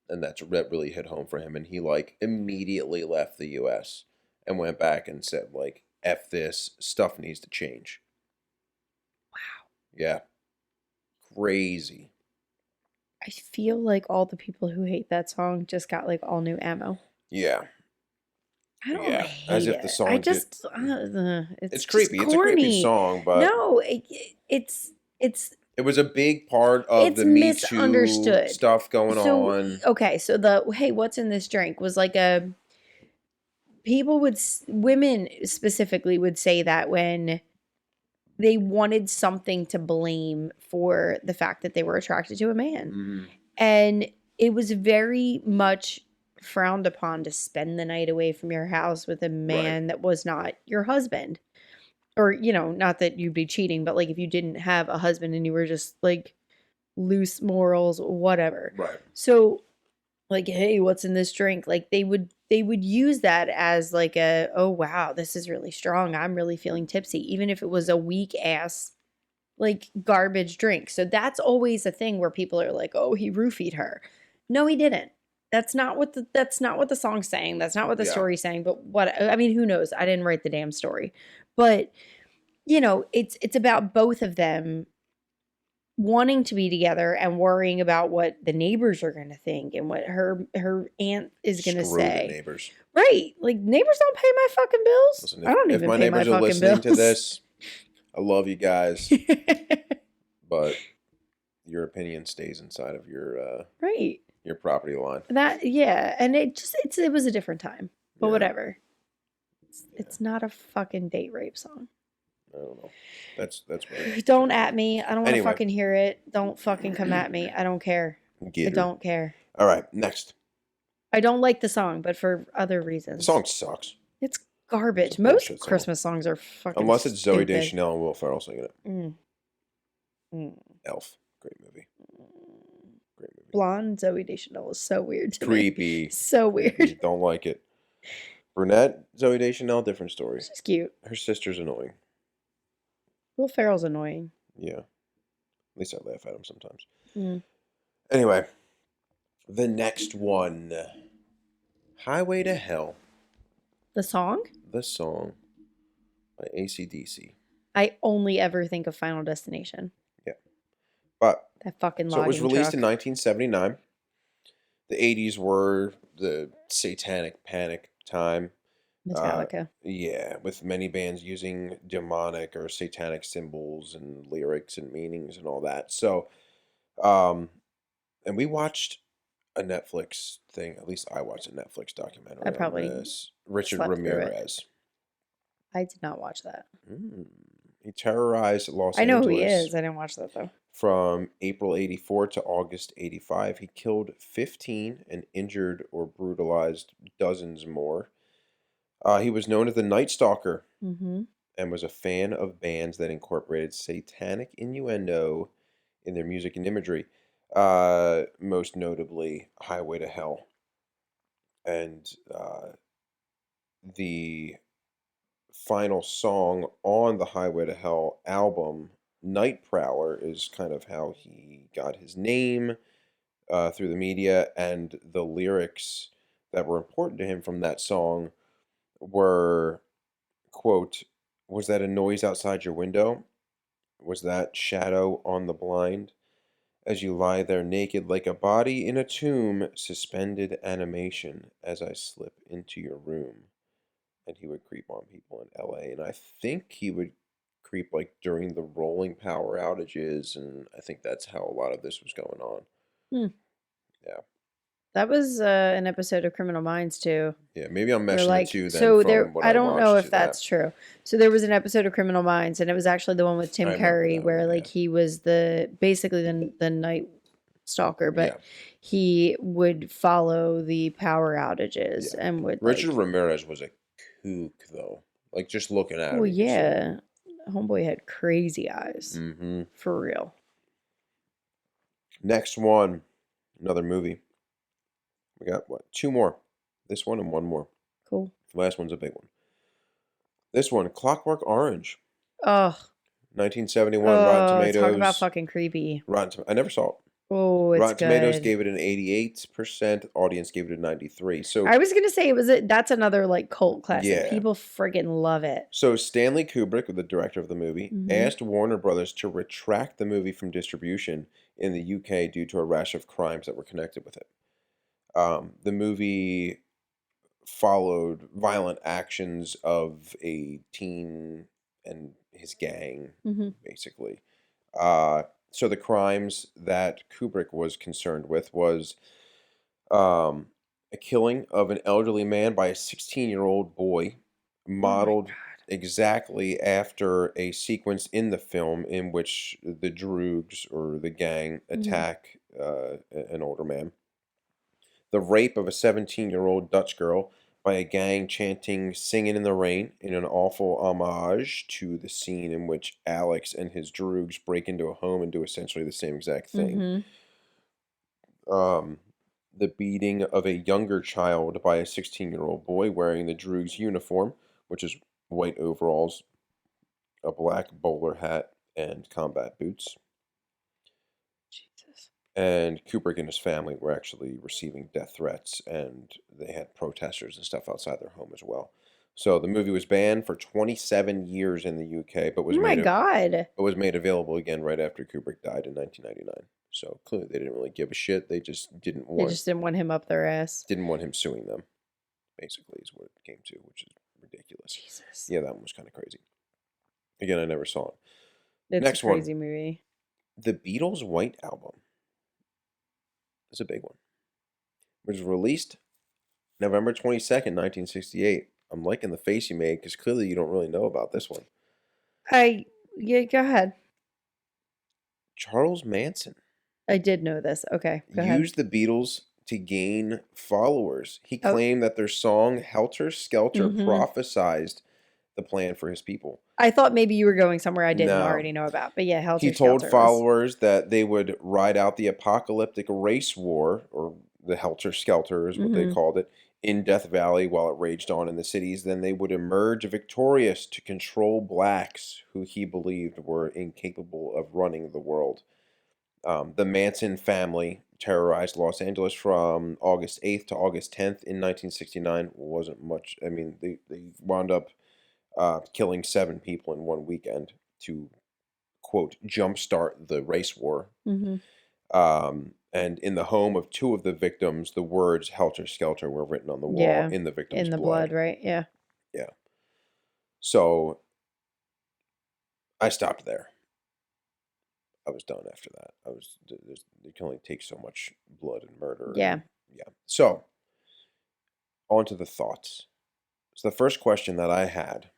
and that really hit home for him, and he like immediately left the U.S. and went back and said like, "F this, stuff needs to change." Wow. Yeah. Crazy. I feel like all the people who hate that song just got like all new ammo. Yeah. I don't hate as if it. the song I just it's creepy. It's a creepy song, but no, it's it was a big part of the Me Too stuff going on. Okay, so the hey, what's in this drink was like women specifically would say that when they wanted something to blame for the fact that they were attracted to a man. And it was very much frowned upon to spend the night away from your house with a man that was not your husband. Or, you know, not that you'd be cheating, but like if you didn't have a husband and you were just like loose morals, whatever. Right. So like, hey, what's in this drink? Like they would use that as like oh wow, this is really strong. I'm really feeling tipsy, even if it was a weak ass like garbage drink. So that's always a thing where people are like, oh, he roofied her. No, he didn't. That's not what the song's saying. That's not what the story's saying. But I mean, who knows? I didn't write the damn story. But you know, it's about both of them wanting to be together and worrying about what the neighbors are going to think and what her aunt is going to say. The neighbors. Right. Like neighbors don't pay my fucking bills. Listen, I don't even pay my fucking bills. If my neighbors are listening to this, I love you guys. But your opinion stays inside of your right. Your property line. And it was a different time. But whatever. It's not a fucking date rape song. I don't know. That's right. Don't at me. I don't want to fucking hear it. Don't fucking come at me. I don't care. I don't care. All right, next. I don't like the song, but for other reasons. The song sucks. It's garbage. Most Christmas songs are fucking unless it's Zooey Deschanel and Will Ferrell singing it. Elf. Great movie. Blonde Zooey Deschanel is so weird to me. So weird. Don't like it. Brunette Zooey Deschanel, different story. She's cute. Her sister's annoying. Will Ferrell's annoying. Yeah. At least I laugh at him sometimes. Anyway, the next one. Highway to Hell. The song? The song by AC/DC. I only ever think of Final Destination. Yeah. But that fucking so it was released truck. In 1979. The 80s were the satanic panic time. Metallica. Yeah, with many bands using demonic or satanic symbols and lyrics and meanings and all that. So, and we watched a Netflix thing. At least I watched a Netflix documentary. I probably on this. Richard Ramirez. I did not watch that. He terrorized Los Angeles. I know who he is. I didn't watch that though. From April 84 to August 85, he killed 15 and injured or brutalized dozens more. He was known as the Night Stalker and was a fan of bands that incorporated satanic innuendo in their music and imagery, most notably Highway to Hell. And the final song on the Highway to Hell album, Night Prowler, is kind of how he got his name through the media, and the lyrics that were important to him from that song were quote, "Was that a noise outside your window? Was that shadow on the blind? As you lie there naked like a body in a tomb, suspended animation as I slip into your room." And he would creep on people in LA. And I think he would creep like during the rolling power outages. And I think that's how a lot of this was going on. Hmm. Yeah. That was an episode of Criminal Minds too. Yeah, maybe I'm Where meshing the like two then so from there what I I don't know watched if to that. that's true. So there was an episode of Criminal Minds and it was actually the one with I Tim remember Curry that where one, like yeah. he was basically the night stalker, Yeah. but he would follow the power outages Yeah. and would Richard like Ramirez was a kook though. Like just looking at him, well he was like, yeah. Homeboy had crazy eyes. mm-hmm. For real. Next one, another movie. We got what? Two more. This one and one more. Cool. The last one's a big one. This one, Clockwork Orange, Oh, 1971, Rotten talk about Tomatoes. fucking creepy. I never saw it. Oh, it's Rotten Tomatoes good. gave it an 88%. Audience gave it a 93. So I was gonna say that's another like cult classic. yeah. People friggin' love it. So Stanley Kubrick, the director of the movie, Mhm. asked Warner Brothers to retract the movie from distribution in the UK due to a rash of crimes that were connected with it. The movie followed violent actions of a teen and his gang, Mhm. basically. So the crimes that Kubrick was concerned with was um, a killing of an elderly man by a 16-year-old boy, Oh my modeled god. exactly after a sequence in the film in which the Droogs or the gang Mhm. attack an older man. The rape of a 17-year-old Dutch girl by a gang chanting Singing in the Rain in an awful homage to the scene in which Alex and his droogs break into a home and do essentially the same exact thing. Mhm. Um, the beating of a younger child by a 16-year-old boy wearing the droogs uniform, which is white overalls, a black bowler hat, and combat boots. Jesus. And Kubrick and his family were actually receiving death threats, and they had protesters and stuff outside their home as well. So the movie was banned for 27 years in the UK, but Oh my god. was made available again right after Kubrick died in 1999. So clearly they didn't really give a shit. They just They just didn't want him up their ass. didn't want him suing them. Basically, is what it came to, which is ridiculous. Jesus. Yeah, that one was kind of crazy. Again, I never saw it. It's Next a one, crazy movie. the Beatles' White Album. It's a big one. It was released November 22nd, 1968. I'm liking the face you made because clearly you don't really know about this one. Yeah, go ahead. Charles Manson I did know this. Okay, go ahead. used the Beatles to gain followers. He Oh. claimed that their song Helter Skelter Mhm. prophesized the plan for his people. I thought maybe you were going somewhere I didn't No. already know about. But yeah, Helter He told Skelter was followers that they would ride out the apocalyptic race war, or the Helter Skelter is what they Mhm. called it, in Death Valley while it raged on in the cities. Then they would emerge victorious to control blacks who he believed were incapable of running the world. The Manson family terrorized Los Angeles from August 8th to August 10th in 1969. Wasn't much. I mean, they wound up killing 7 people in one weekend to, quote, jumpstart the race war. Mhm. And in the home of 2 of the victims, the words Helter Skelter were written on the wall Yeah. in the victim's In the blood. blood, right? Yeah. Yeah. So I stopped there. I was done after that. It can only take so much blood and murder. Yeah. And, yeah. So on to the thoughts. So the first question that I had,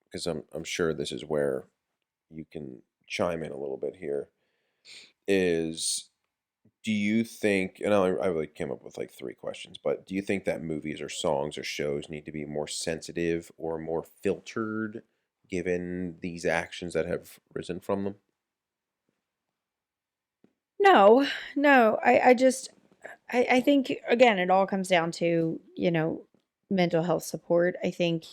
because I'm sure this is where you can chime in a little bit here, is do you think, and I really came up with like 3 questions, but do you think that movies or songs or shows need to be more sensitive or more filtered given these actions that have risen from them? No, no. I think again it all comes down to, mental health support. I think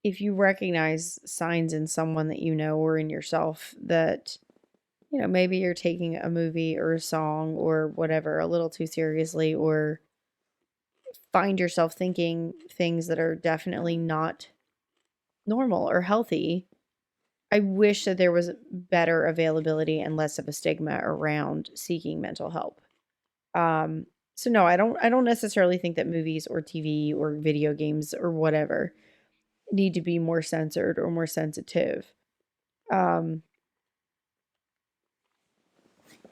if you recognize signs in someone that you know or in yourself that, maybe you're taking a movie or a song or whatever a little too seriously or find yourself thinking things that are definitely not normal or healthy, I wish that there was better availability and less of a stigma around seeking mental help. So no, I don't necessarily think that movies or TV or video games or whatever need to be more censored or more sensitive. Um,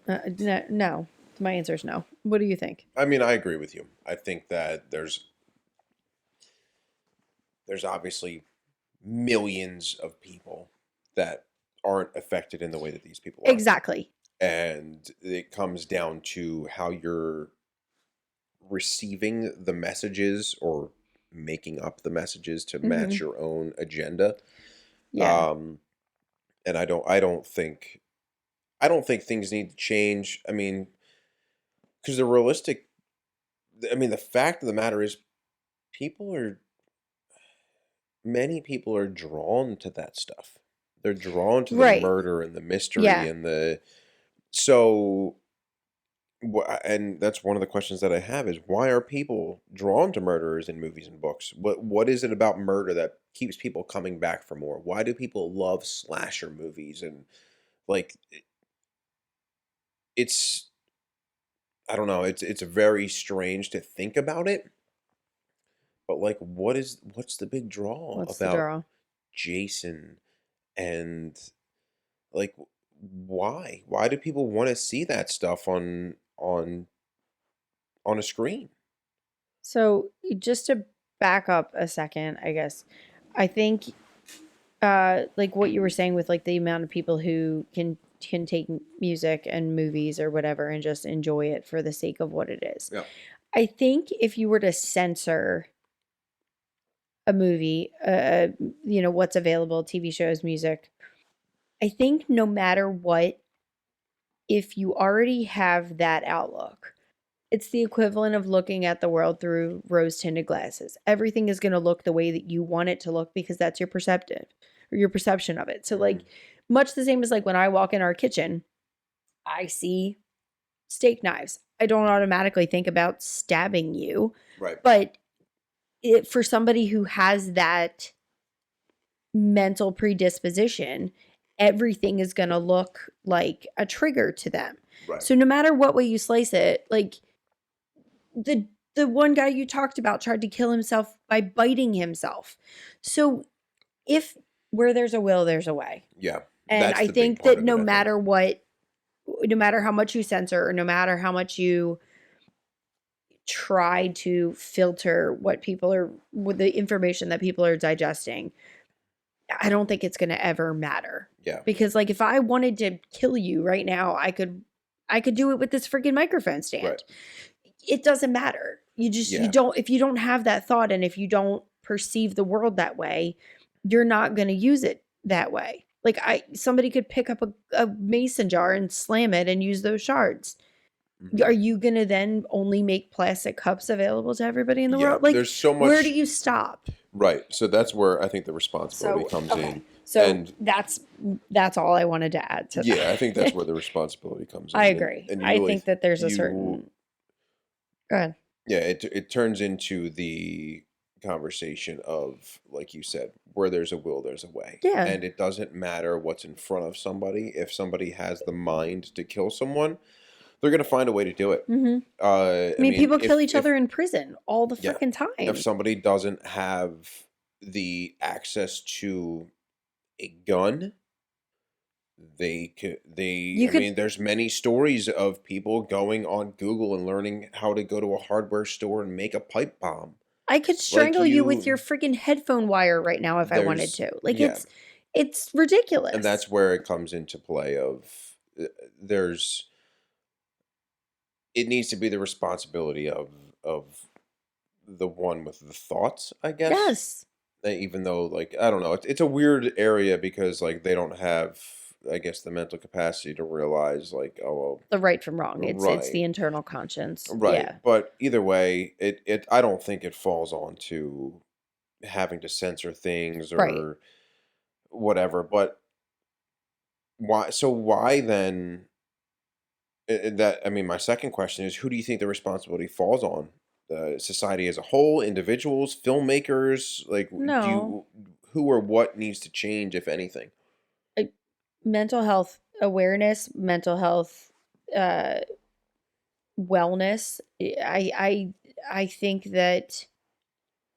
no, my answer is no. What do you think? I mean, I agree with you. I think that there's obviously millions of people that aren't affected in the way that these people are. Exactly. And it comes down to how you're receiving the messages or making up the messages to match your own agenda. Yeah. And I don't think things need to change. I mean, because the fact of the matter is people are many people are drawn to that stuff. They're drawn to the Right. murder and the mystery Yeah. and so and that's one of the questions that I have is why are people drawn to murderers in movies and books? What is it about murder that keeps people coming back for more? Why do people love slasher movies and like it's I don't know, it's very strange to think about it, but like what's the big draw What's the about draw? Jason and like why? Why do people want to see that stuff on a screen? So just to back up a second, I guess, I think like what you were saying with like the amount of people who can take music and movies or whatever and just enjoy it for the sake of what it is. Yeah. I think if you were to censor a movie, what's available, TV shows, music, I think no matter what, if you already have that outlook, it's the equivalent of looking at the world through rose-tinted glasses. Everything is going to look the way that you want it to look because that's your perceptive or your perception of it. So like much the same as like when I walk in our kitchen, I see steak knives. I don't automatically think about stabbing you. Right. But for somebody who has that mental predisposition, everything is going to look like a trigger to them. Right. So no matter what way you slice it, like the one guy you talked about tried to kill himself by biting himself. So if where there's a will, there's a way. Yeah. And I think that no matter what, no matter how much you censor or no matter how much you try to filter what people are with the information that people are digesting, I don't think it's going to ever matter. Yeah. Because like if I wanted to kill you right now, I could do it with this freaking microphone stand. Right. It doesn't matter. You don't, if you don't have that thought and if you don't perceive the world that way, you're not going to use it that way. Like somebody could pick up a mason jar and slam it and use those shards. Are you going to then only make plastic cups available to everybody in the world? Like, there's so much. Where do you stop? Right. So that's where I think the responsibility comes in. So and that's all I wanted to add to that. Yeah, I think that's where the responsibility comes in. I agree. And I think that there's a certain. Go ahead. Yeah, it turns into the conversation of, like you said, where there's a will, there's a way. Yeah. And it doesn't matter what's in front of somebody. If somebody has the mind to kill someone, they're going to find a way to do it. I mean, people kill each other in prison all the freaking time. If somebody doesn't have the access to a gun, I mean, there's many stories of people going on Google and learning how to go to a hardware store and make a pipe bomb. I could strangle you with your freaking headphone wire right now if I wanted to. Like it's ridiculous. And that's where it comes into play of it needs to be the responsibility of the one with the thoughts, I guess. Yes. Even though, like, I don't know, it's a weird area because, like, they don't have, I guess, the mental capacity to realize, like, oh, well, the right from wrong. It's the internal conscience. Right. Yeah. But either way, I don't think it falls on to having to censor things or whatever. But why then? I mean, my second question is, who do you think the responsibility falls on society as a whole, individuals, filmmakers? Like, No. who or what needs to change, if anything? I, mental health awareness, mental health uh wellness. I think that,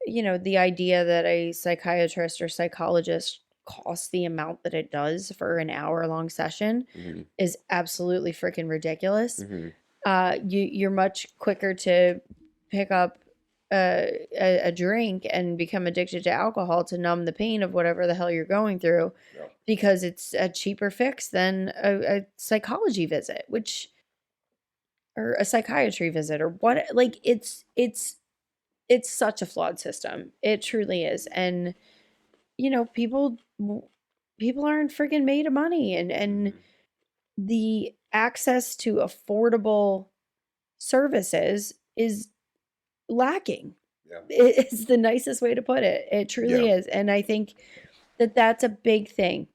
the idea that a psychiatrist or psychologist costs the amount that it does for an hour-long session Hmm. is absolutely freaking ridiculous. Hmm. You're much quicker to pick up a drink and become addicted to alcohol to numb the pain of whatever the hell you're going through, Yeah. because it's a cheaper fix than a psychology visit, or a psychiatry visit, or what. Like, it's such a flawed system. It truly is. And people aren't freaking made of money, and Hmm. the access to affordable services is lacking. Yeah. It is the nicest way to put it. It truly Yeah. is. And I think that that's a big thing.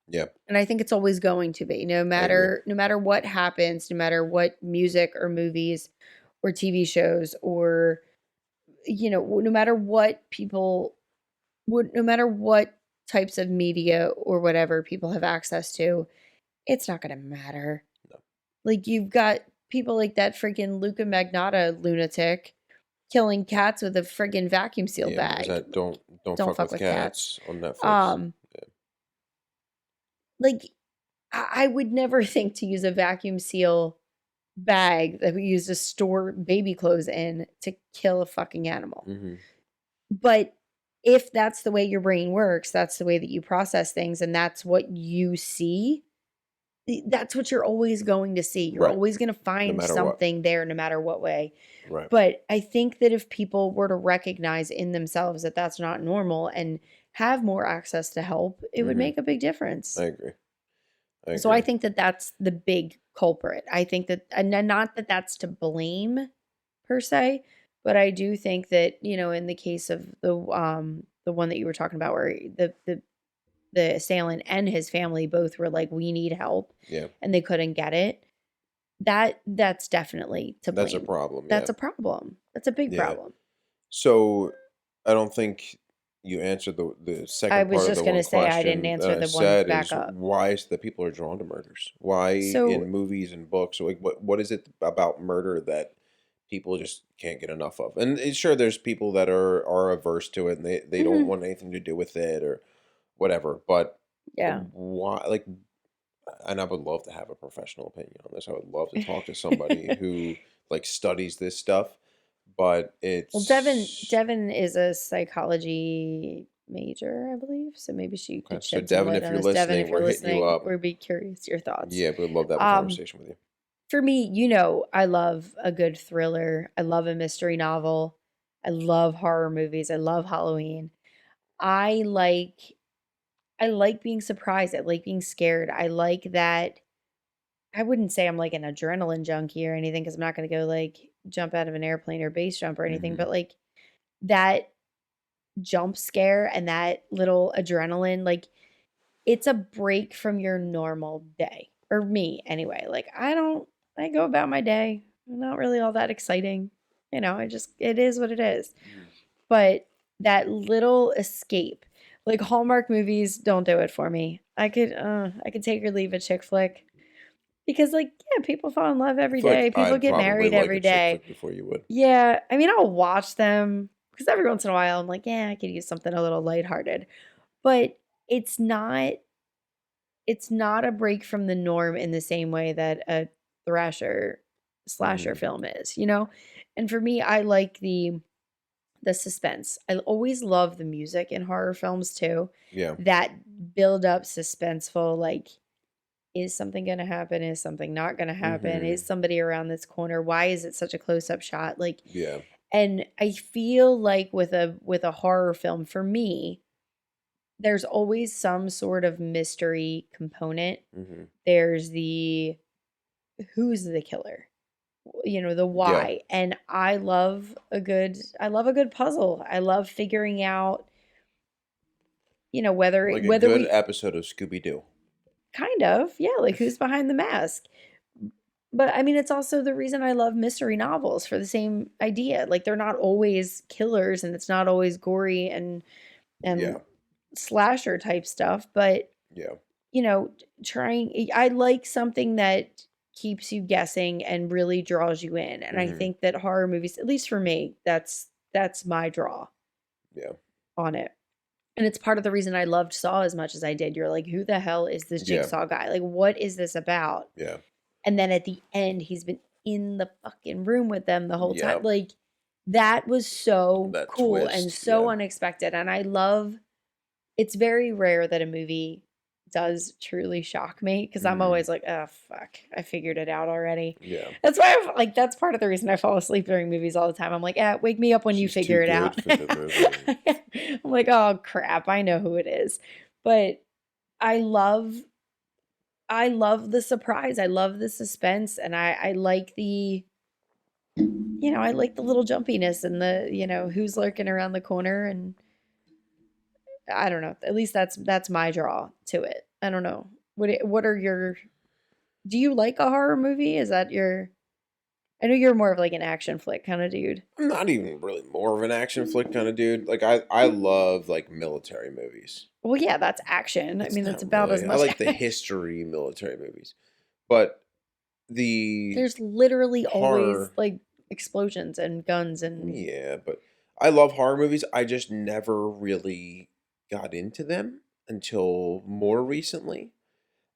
Yeah. And I think it's always going to be, I agree. no matter what happens, no matter what music or movies or TV shows, or no matter what no matter what types of media or whatever people have access to, it's not going to matter. No. Like, you've got people like that freaking Luca Magnotta lunatic killing cats with a friggin' vacuum seal Yeah. What was bag. that? Don't Don't fuck fuck with with cats. cats on Netflix. Um, Yeah. like, I would never think to use a vacuum seal bag that we use to store baby clothes in to kill a fucking animal. Hmm. But if that's the way your brain works, that's the way that you process things, and that's what you see, that's what you're always going to see. You're Right. always going to No find matter what. something there, no matter what way. Right. But I think that if people were to recognize in themselves that that's not normal and have more access to help, it would Hmm. make a big difference. I agree. I So I agree. think that that's the big culprit. I think that, and not that that's to blame per se, but I do think that, in the case of the one that you were talking about, where the assailant and his family both were like, we need help, Yeah. and they couldn't get it. That's definitely to That's a blame. problem. Yeah. That's a problem. That's a big Yeah. problem. So I don't think you answered the I second was part of the just one gonna say I didn't question that answer I the one said back is up. why is it that people are drawn to murders? Why So in movies and books? Like what is it about murder that people just can't get enough of? And sure, there's people that are averse to it and they don't mhm, want anything to do with it or whatever. But yeah. why? Like, and I would love to have a professional opinion on this. I would love to talk to somebody who like studies this stuff, but Well, it's Devin is a psychology major, I believe. So maybe she okay. could So shed some Devin, light if on you're this. Devin, if listening, you're we're hitting you listening, up. we'd be curious your thoughts. Yeah, we'd love to have a Um, conversation with you. for me, I love a good thriller. I love a mystery novel. I love horror movies. I love Halloween. I like I like being surprised. I like being scared. I like that. I wouldn't say I'm like an adrenaline junkie or anything, because I'm not going to go like jump out of an airplane or base jump or anything, Hmm. but like that jump scare and that little adrenaline, like, it's a break from your normal day. Or me anyway. Like, I go about my day. Not really all that exciting. It is what it is. Hmm. But that little escape, like, Hallmark movies don't do it for me. I could take or leave a chick flick, because, like, yeah, people fall in love I every feel like day. People I'd get probably married like a every chick day. flick before you would. Yeah, I mean, I'll watch them because every once in a while I'm like, yeah, I could use something a little lighthearted. But it's not it's not a break from the norm in the same way that a thrasher slasher Hmm. film is? And for me, I like the suspense. I always love the music in horror films too. Yeah. That build up suspenseful, like, is something going to happen? Is something not going to happen? Hmm. Is somebody around this corner? Why is it such a close up shot? Like, Yeah. and I feel like with a horror film, for me, there's always some sort of mystery component. Hmm. There's the who's the killer, the Yeah. why. And I love a good puzzle. I love figuring out, Like a whether good we episode of Scooby Doo. kind of, yeah, like, who's behind the mask. But I mean, it's also the reason I love mystery novels for the same idea. Like they're not always killers and it's not always gory and slasher type stuff, but you know, I like something that keeps you guessing and really draws you in. And I think that horror movies, at least for me, that's my draw. On it. And it's part of the reason I loved Saw as much as I did. You're like, who the hell is this Jigsaw guy? Like, what is this about? Yeah. And then at the end, he's been in the fucking room with them the whole time. Like, that was so cool twist, and so unexpected. And I love, it's very rare that a movie does truly shock me because I'm always like, oh, fuck, I figured it out already. Yeah. That's why that's part of the reason I fall asleep during movies all the time. I'm like, wake me up when you figure it out. I'm like, oh, crap, I know who it is. But I love the surprise. I love the suspense. And I like the, I like the little jumpiness and the, who's lurking around the corner. And I don't know. At least that's my draw to it. I don't know. What are your? Do you like a horror movie? Is that your? I know you're more of like an action flick kind of dude. I'm not even really more of an action flick kind of dude. Like I love like military movies. Well, yeah, that's action. I mean, that's about really. as much. I like the history military movies, but there's literally always like explosions and guns and but I love horror movies. I just never really got into them until more recently,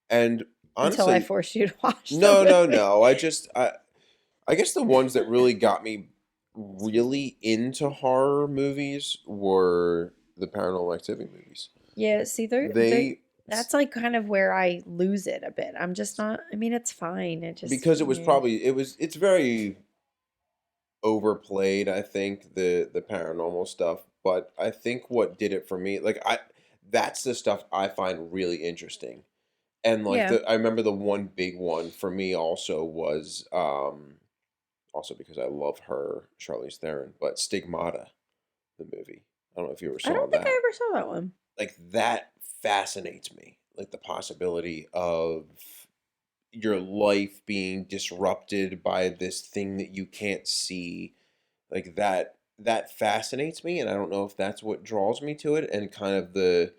and honestly, until I forced you to watch. No. I guess the ones that really got me really into horror movies were the Paranormal Activity movies. Yeah, see, that's like kind of where I lose it a bit. I'm just not. I mean, it's fine. It just because it was it's very overplayed. I think the paranormal stuff, but I think what did it for me, like that's the stuff I find really interesting. And like I remember the one big one for me also was also because I love her, Charlize Theron, but Stigmata, the movie. I don't know if you ever saw that. I don't think I ever saw that one. Like that fascinates me. Like the possibility of your life being disrupted by this thing that you can't see. Like that fascinates me, and I don't know if that's what draws me to it, and kind of the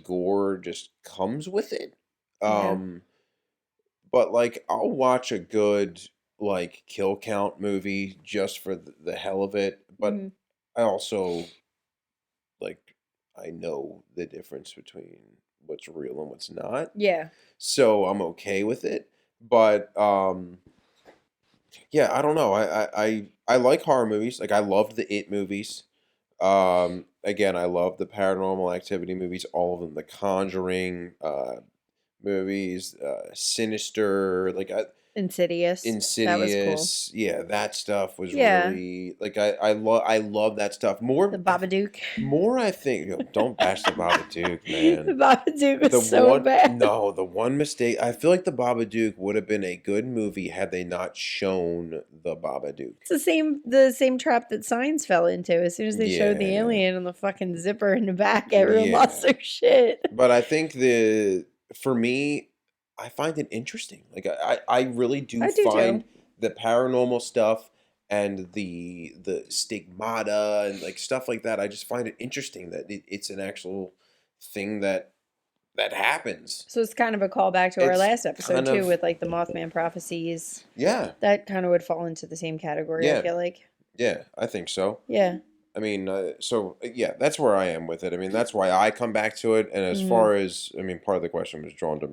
gore just comes with it. But like I'll watch a good like kill count movie just for the hell of it, but I also like I know the difference between what's real and what's not. Yeah. So I'm okay with it, but yeah, I don't know. I like horror movies. Like I loved the It movies. Again, I love the Paranormal Activity movies, all of them. The Conjuring movies, Sinister, like Insidious. That was cool. Yeah, that stuff was really like I love that stuff more. The Babadook. More, I think. Don't bash the Babadook, man. The Babadook was so bad. No, the one mistake. I feel like the Babadook would have been a good movie had they not shown the Babadook. It's the same trap that Signs fell into. As soon as they showed the alien and the fucking zipper in the back, everyone lost their shit. But I think for me, I find it interesting. Like I really do find the paranormal stuff and the stigmata and like stuff like that. I just find it interesting that it's an actual thing that happens. So it's kind of a callback to our last episode too, with like the Mothman prophecies. Yeah, that kind of would fall into the same category. I feel like. Yeah, I think so. Yeah. I mean, that's where I am with it. I mean, that's why I come back to it. And as far as, I mean, part of the question was drawn to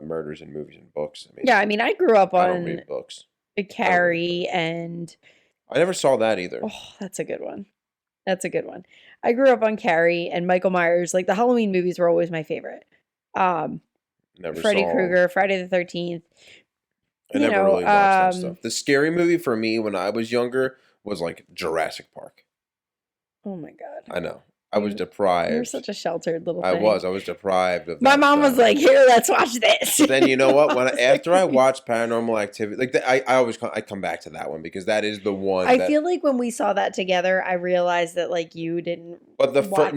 murders in movies and books. I mean, I grew up on I don't read books. Carrie and I never saw that either. Oh, that's a good one. I grew up on Carrie and Michael Myers. Like the Halloween movies were always my favorite. Freddy Krueger, Friday the 13th. I never really watched that stuff. The scary movie for me when I was younger was like Jurassic Park. Oh my God. I know. I was deprived. You were such a sheltered little thing. I was deprived of that. My mom was like, "Here, let's watch this." But then you know what? After I watched Paranormal Activity, like I always come back to that one because that is the one. I feel like when we saw that together, I realized that like you didn't. But the first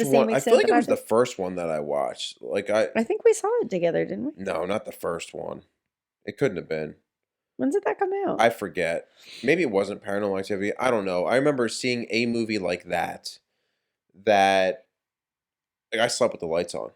one. I feel like it was the first one that I watched. Like I think we saw it together, didn't we? No, not the first one. It couldn't have been. When did that come out? I forget. Maybe it wasn't Paranormal Activity. I don't know. I remember seeing a movie like that like I slept with the lights on.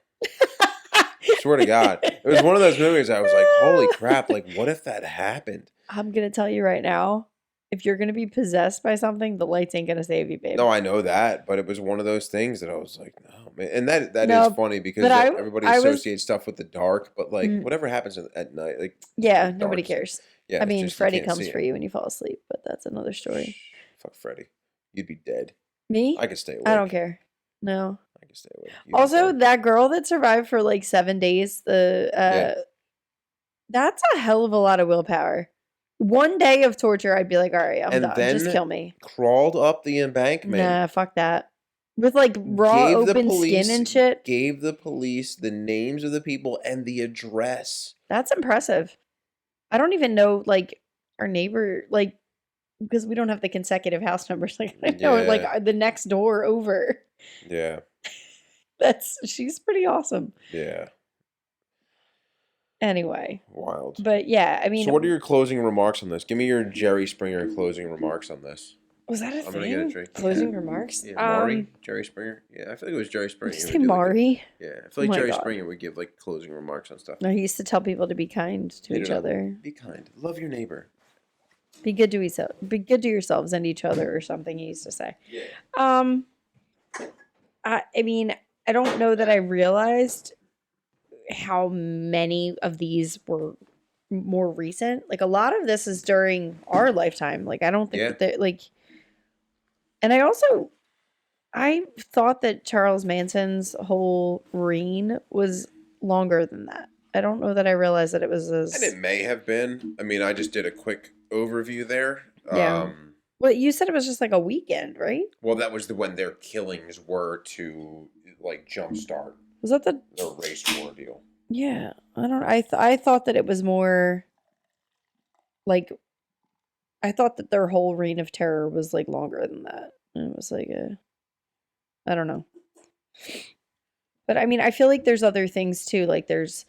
Swear to God. It was one of those movies I was like, holy crap, like what if that happened? I'm gonna tell you right now, if you're gonna be possessed by something, the lights ain't gonna save you, babe. No, I know that, but it was one of those things that I was like, no, man. And that is funny because everybody associates stuff with the dark, but like whatever happens at night, like nobody cares. Yeah, I mean, Freddy comes for you when you fall asleep, but that's another story. Fuck Freddy. You'd be dead. Me? I could stay awake. I don't care. No. I could stay awake. Also, that girl that survived for like 7 days, that's a hell of a lot of willpower. 1 day of torture, I'd be like, all right, I'm done. Just kill me. Crawled up the embankment. Nah, fuck that. With like raw open skin and shit. Gave the police the names of the people and the address. That's impressive. I don't even know like our neighbor, like, because we don't have the consecutive house numbers. Like I know like the next door over. Yeah. She's pretty awesome. Yeah. Anyway. Wild. But yeah, I mean. So what are your closing remarks on this? Give me your Jerry Springer closing remarks on this. Was that a thing? Gonna get a drink. Closing remarks? Yeah, Maury? Jerry Springer? Yeah, I feel like it was Jerry Springer. Did you say Maury? I feel like Jerry Springer would give like closing remarks on stuff. No, he used to tell people to be kind to each other. Be kind. Love your neighbor. Be good to yourself. Be good to yourselves and each other, or something he used to say. Yeah. I mean, I don't know that I realized how many of these were more recent. Like a lot of this is during our lifetime. Like I don't think that like. And I thought that Charles Manson's whole reign was longer than that. I don't know that I realized that it was as. And it may have been. I mean, I just did a quick overview there. Yeah. Well, you said it was just like a weekend, right? Well, that was when their killings were to like jumpstart. Was that the race war deal? Yeah, I don't. I thought that it was more. Like, I thought that their whole reign of terror was like longer than that. And it was like I don't know. But I mean, I feel like there's other things too. Like there's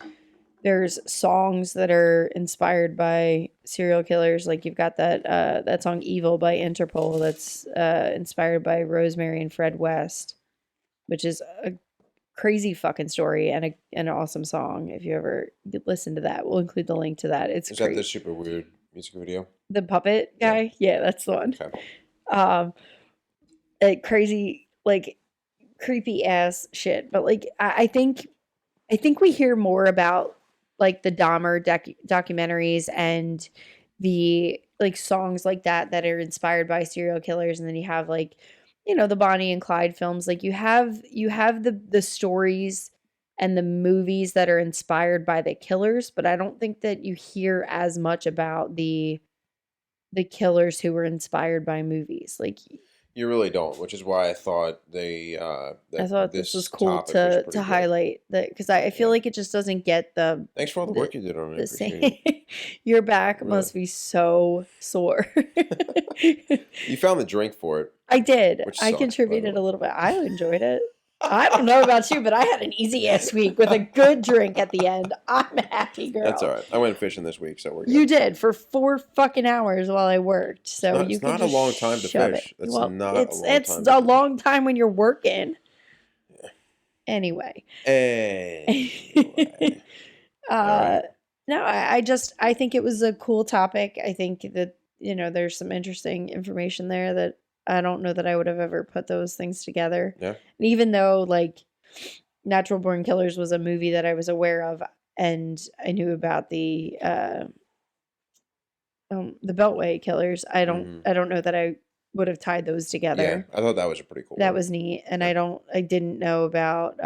songs that are inspired by serial killers. Like you've got that song "Evil" by Interpol that's inspired by Rosemary and Fred West, which is a crazy fucking story and an awesome song. If you ever listen to that, we'll include the link to that. Is that the super weird music video? The puppet guy? Yeah, that's the one. Okay. Crazy, like creepy ass shit. But like I think we hear more about like the Dahmer documentaries and the like songs like that are inspired by serial killers, and then you have like, you know, the Bonnie and Clyde films. Like you have the stories and the movies that are inspired by the killers, but I don't think that you hear as much about the killers who were inspired by movies. Like you really don't, which is why I thought I thought this was cool to highlight that, because I feel like it just doesn't get the. Thanks for all the work you did on it. Same. Your back must be so sore. You found the drink for it. I did. I contributed a little bit. I enjoyed it. I don't know about you, but I had an easy ass week with a good drink at the end. I'm a happy girl. That's all right. I went fishing this week, so we're good. You did for 4 fucking hours while I worked. So it's not a long time to fish. It's not a long time. It's a long time when you're working. Yeah. Anyway. No, I think it was a cool topic. I think that, you know, there's some interesting information there that I don't know that I would have ever put those things together. Yeah. And even though like Natural Born Killers was a movie that I was aware of, and I knew about the Beltway killers, I don't know that I would have tied those together. Yeah, I thought that was a pretty cool. That was neat, and I didn't know about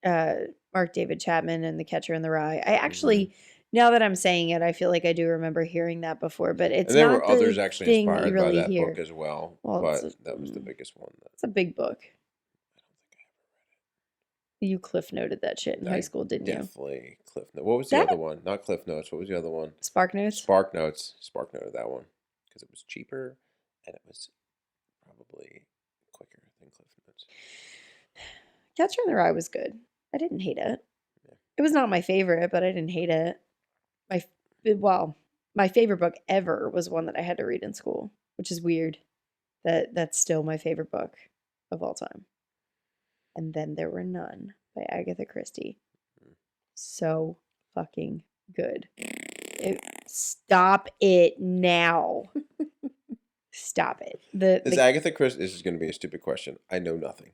Mark David Chapman and The Catcher in the Rye. I actually. Now that I'm saying it, I feel like I do remember hearing that before, but it's and there not were others actually inspired by that hear. book as well, but that was the biggest one. It's a big book. I don't think I ever read it. You cliff noted that shit in high school, didn't you? Definitely cliff note. What was the other one? Not Cliff Notes. What was the other one? Spark Notes. Spark Notes. Spark noted that one because it was cheaper and it was probably quicker than Cliff Notes. Catcher in the Rye was good. I didn't hate it. It was not my favorite, but I didn't hate it. My favorite book ever was one that I had to read in school, which is weird. That's still my favorite book of all time. And Then There Were None by Agatha Christie. So fucking good. Stop it now. Stop it. Is Agatha Christie, this is going to be a stupid question. I know nothing.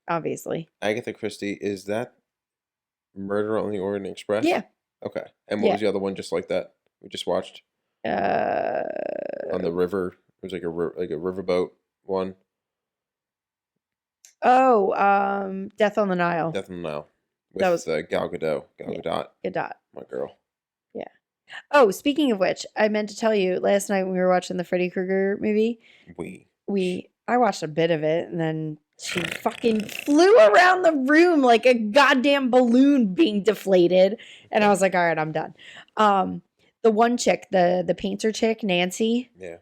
Obviously. Agatha Christie, is that Murder on the Orient Express? Yeah. Okay. And what was the other one just like that we just watched? On the river. It was like a riverboat one. Oh, Death on the Nile. Death on the Nile. With Gal Gadot. Gadot. My girl. Yeah. Oh, speaking of which, I meant to tell you, last night when we were watching the Freddy Krueger movie, I watched a bit of it, and then she fucking flew around the room like a goddamn balloon being deflated. And I was like, all right, I'm done. The one chick, the painter chick, Nancy. Yeah.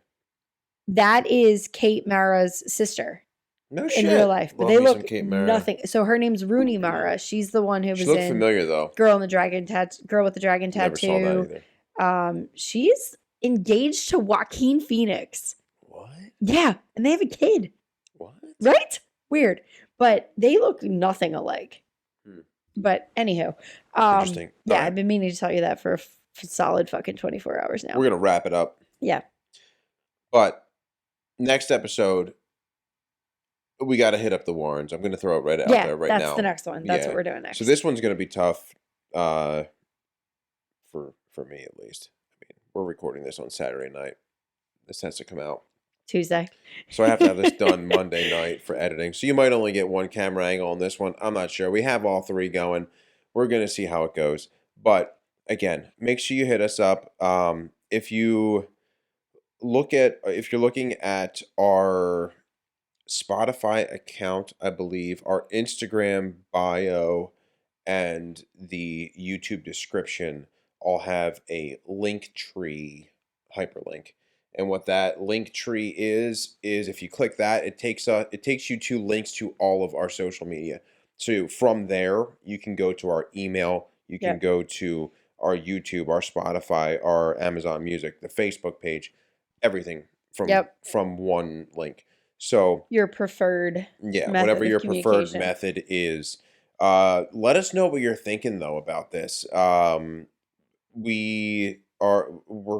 That is Kate Mara's sister. No shit. In real life. But they look nothing. So her name's Rooney Mara. She's the one who was in. She looked familiar though. Girl with the Dragon Tattoo. Never saw that either. She's engaged to Joaquin Phoenix. What? Yeah, and they have a kid. What? Right? Weird. But they look nothing alike. But anywho. Interesting. Yeah, I've been meaning to tell you that for a solid fucking 24 hours now. We're going to wrap it up. Yeah. But next episode, we got to hit up the Warrens. I'm going to throw it right out there right now. That's the next one. That's what we're doing next. So this one's going to be tough for me at least. I mean, we're recording this on Saturday night. This has to come out Tuesday. So I have to have this done Monday night for editing. So you might only get one camera angle on this one. I'm not sure. We have all three going. We're going to see how it goes. But again, make sure you hit us up. If you're looking at our Spotify account, I believe, our Instagram bio and the YouTube description all have a link tree hyperlink. And what that link tree is if you click that, it takes you to links to all of our social media. So from there, you can go to our email, you can go to our YouTube, our Spotify, our Amazon Music, the Facebook page, everything from one link. So your preferred whatever your preferred method is. Let us know what you're thinking though about this. We're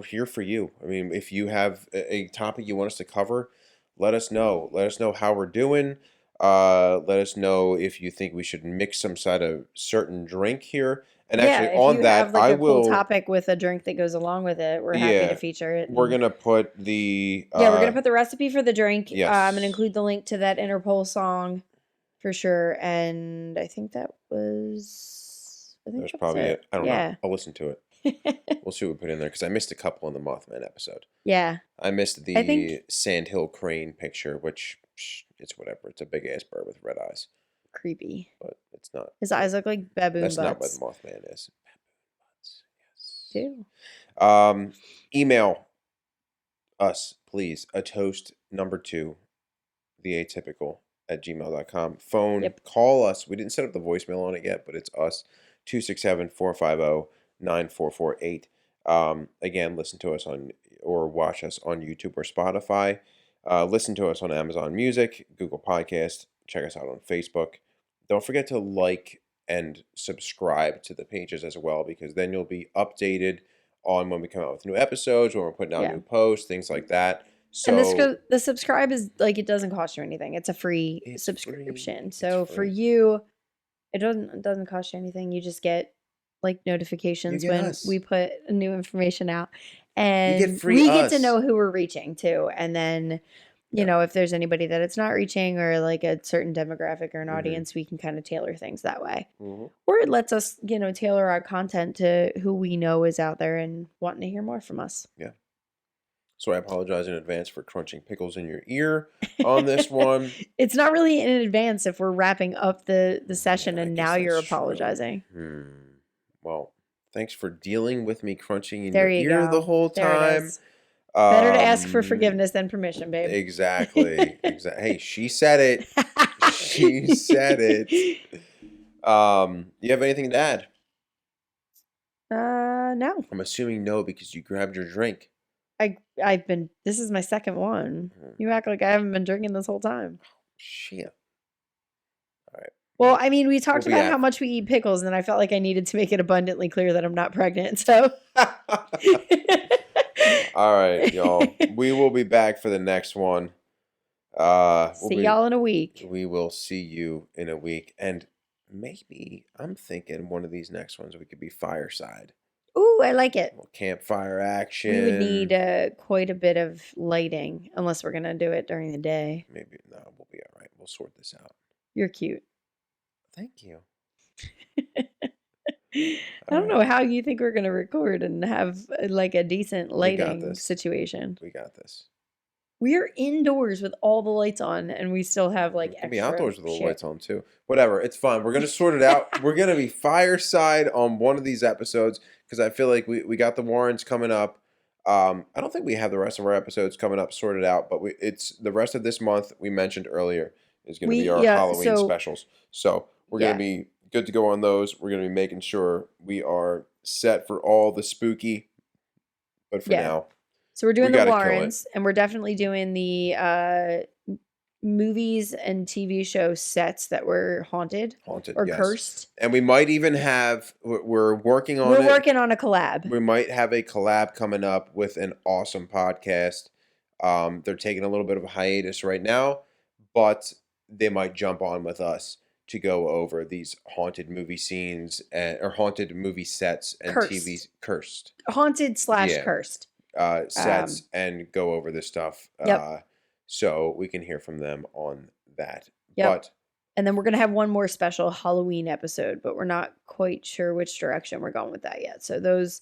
here for you. I mean, if you have a topic you want us to cover, let us know. Let us know how we're doing. Let us know if you think we should mix some sort of certain drink here. And actually, on that, I will cool topic with a drink that goes along with it. We're happy to feature it. We're gonna put the we're gonna put the recipe for the drink. Yes. I'm gonna include the link to that Interpol song for sure. And I think that was. That's probably it. I don't know. I'll listen to it. We'll see what we put in there because I missed a couple in the Mothman episode. Yeah. I missed the Sandhill Crane picture, which it's whatever. It's a big ass bird with red eyes. Creepy. But it's not. His eyes look like baboon butts. That's not what the Mothman is. Baboon butts. Yes. Email us, please. A toast number 2, theatypical@gmail.com. Phone. Call us. We didn't set up the voicemail on it yet, but it's us. 267-450-9448. Again, listen to us or watch us on YouTube or Spotify. Listen to us on Amazon Music, Google Podcasts. Check us out on Facebook. Don't forget to like and subscribe to the pages as well, because then you'll be updated on when we come out with new episodes, when we're putting out new posts, things like that. So and the subscribe is like, it doesn't cost you anything. It's a free subscription. So for you, it doesn't cost you anything. You just get like notifications when we put new information out, and we get to know who we're reaching to. And then, you know, if there's anybody that it's not reaching, or like a certain demographic or an audience, we can kind of tailor things that way. Or it lets us, tailor our content to who we know is out there and wanting to hear more from us. Yeah. So I apologize in advance for crunching pickles in your ear on this one. It's not really in advance if we're wrapping up the session and now you're apologizing. Well, thanks for dealing with me crunching in your ear the whole time. Better to ask for forgiveness than permission, babe. Exactly. Hey, she said it. She said it. You have anything to add? No. I'm assuming no because you grabbed your drink. This is my second one. You act like I haven't been drinking this whole time. Shit. All right. Well, I mean, we talked about how much we eat pickles, and I felt like I needed to make it abundantly clear that I'm not pregnant, so. All right, y'all. We will be back for the next one. See y'all in a week. We will see you in a week. And maybe, I'm thinking one of these next ones, we could be fireside. Ooh, I like it. Campfire action. We would need quite a bit of lighting, unless we're going to do it during the day. Maybe, no, we'll be all right. We'll sort this out. You're cute. Thank you. I don't know how you think we're going to record and have like a decent lighting situation. We got this. We're indoors with all the lights on, and we still have like extra. Be outdoors with all the lights on too. Whatever, it's fine. We're gonna sort it out. We're gonna be fireside on one of these episodes because I feel like we got the Warrens coming up. I don't think we have the rest of our episodes coming up sorted out, but it's the rest of this month we mentioned earlier is gonna be our Halloween specials. So we're gonna be good to go on those. We're gonna be making sure we are set for all the spooky. But for now. So we're doing the Warrens, and we're definitely doing the movies and TV show sets that were haunted or cursed. And we might even have, we're working on We're working on a collab. We might have a collab coming up with an awesome podcast. They're taking a little bit of a hiatus right now, but they might jump on with us to go over these haunted movie scenes or haunted movie sets and TVs cursed. Haunted / cursed. Sets and go over this stuff so we can hear from them on that. And then we're going to have one more special Halloween episode, but we're not quite sure which direction we're going with that yet. So those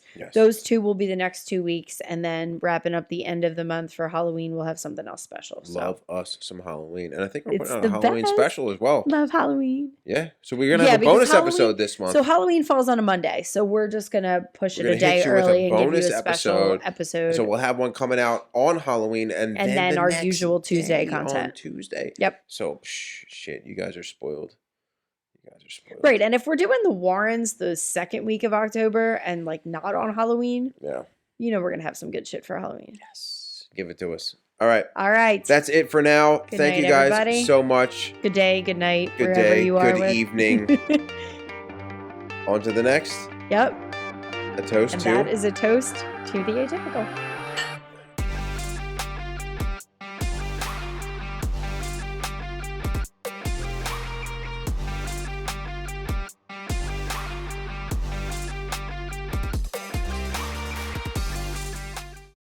two will be the next 2 weeks, and then wrapping up the end of the month for Halloween, we'll have something else special. Love us some Halloween. And I think we're putting on a Halloween special as well. Love Halloween. Yeah. So we're going to have a bonus episode this month. So Halloween falls on a Monday. So we're just going to push it a day early and give you a special episode. So we'll have one coming out on Halloween and then our usual Tuesday content. On Tuesday. Yep. So shit, you guys are spoiled. Right, and if we're doing the Warrens the second week of October and like not on Halloween, we're gonna have some good shit for Halloween. Yes, give it to us. All right, that's it for now. Thank you guys everybody. So much. Good day, good night, good wherever day, you are good evening. On to the next. Yep. A toast and to. That is a toast to the atypical.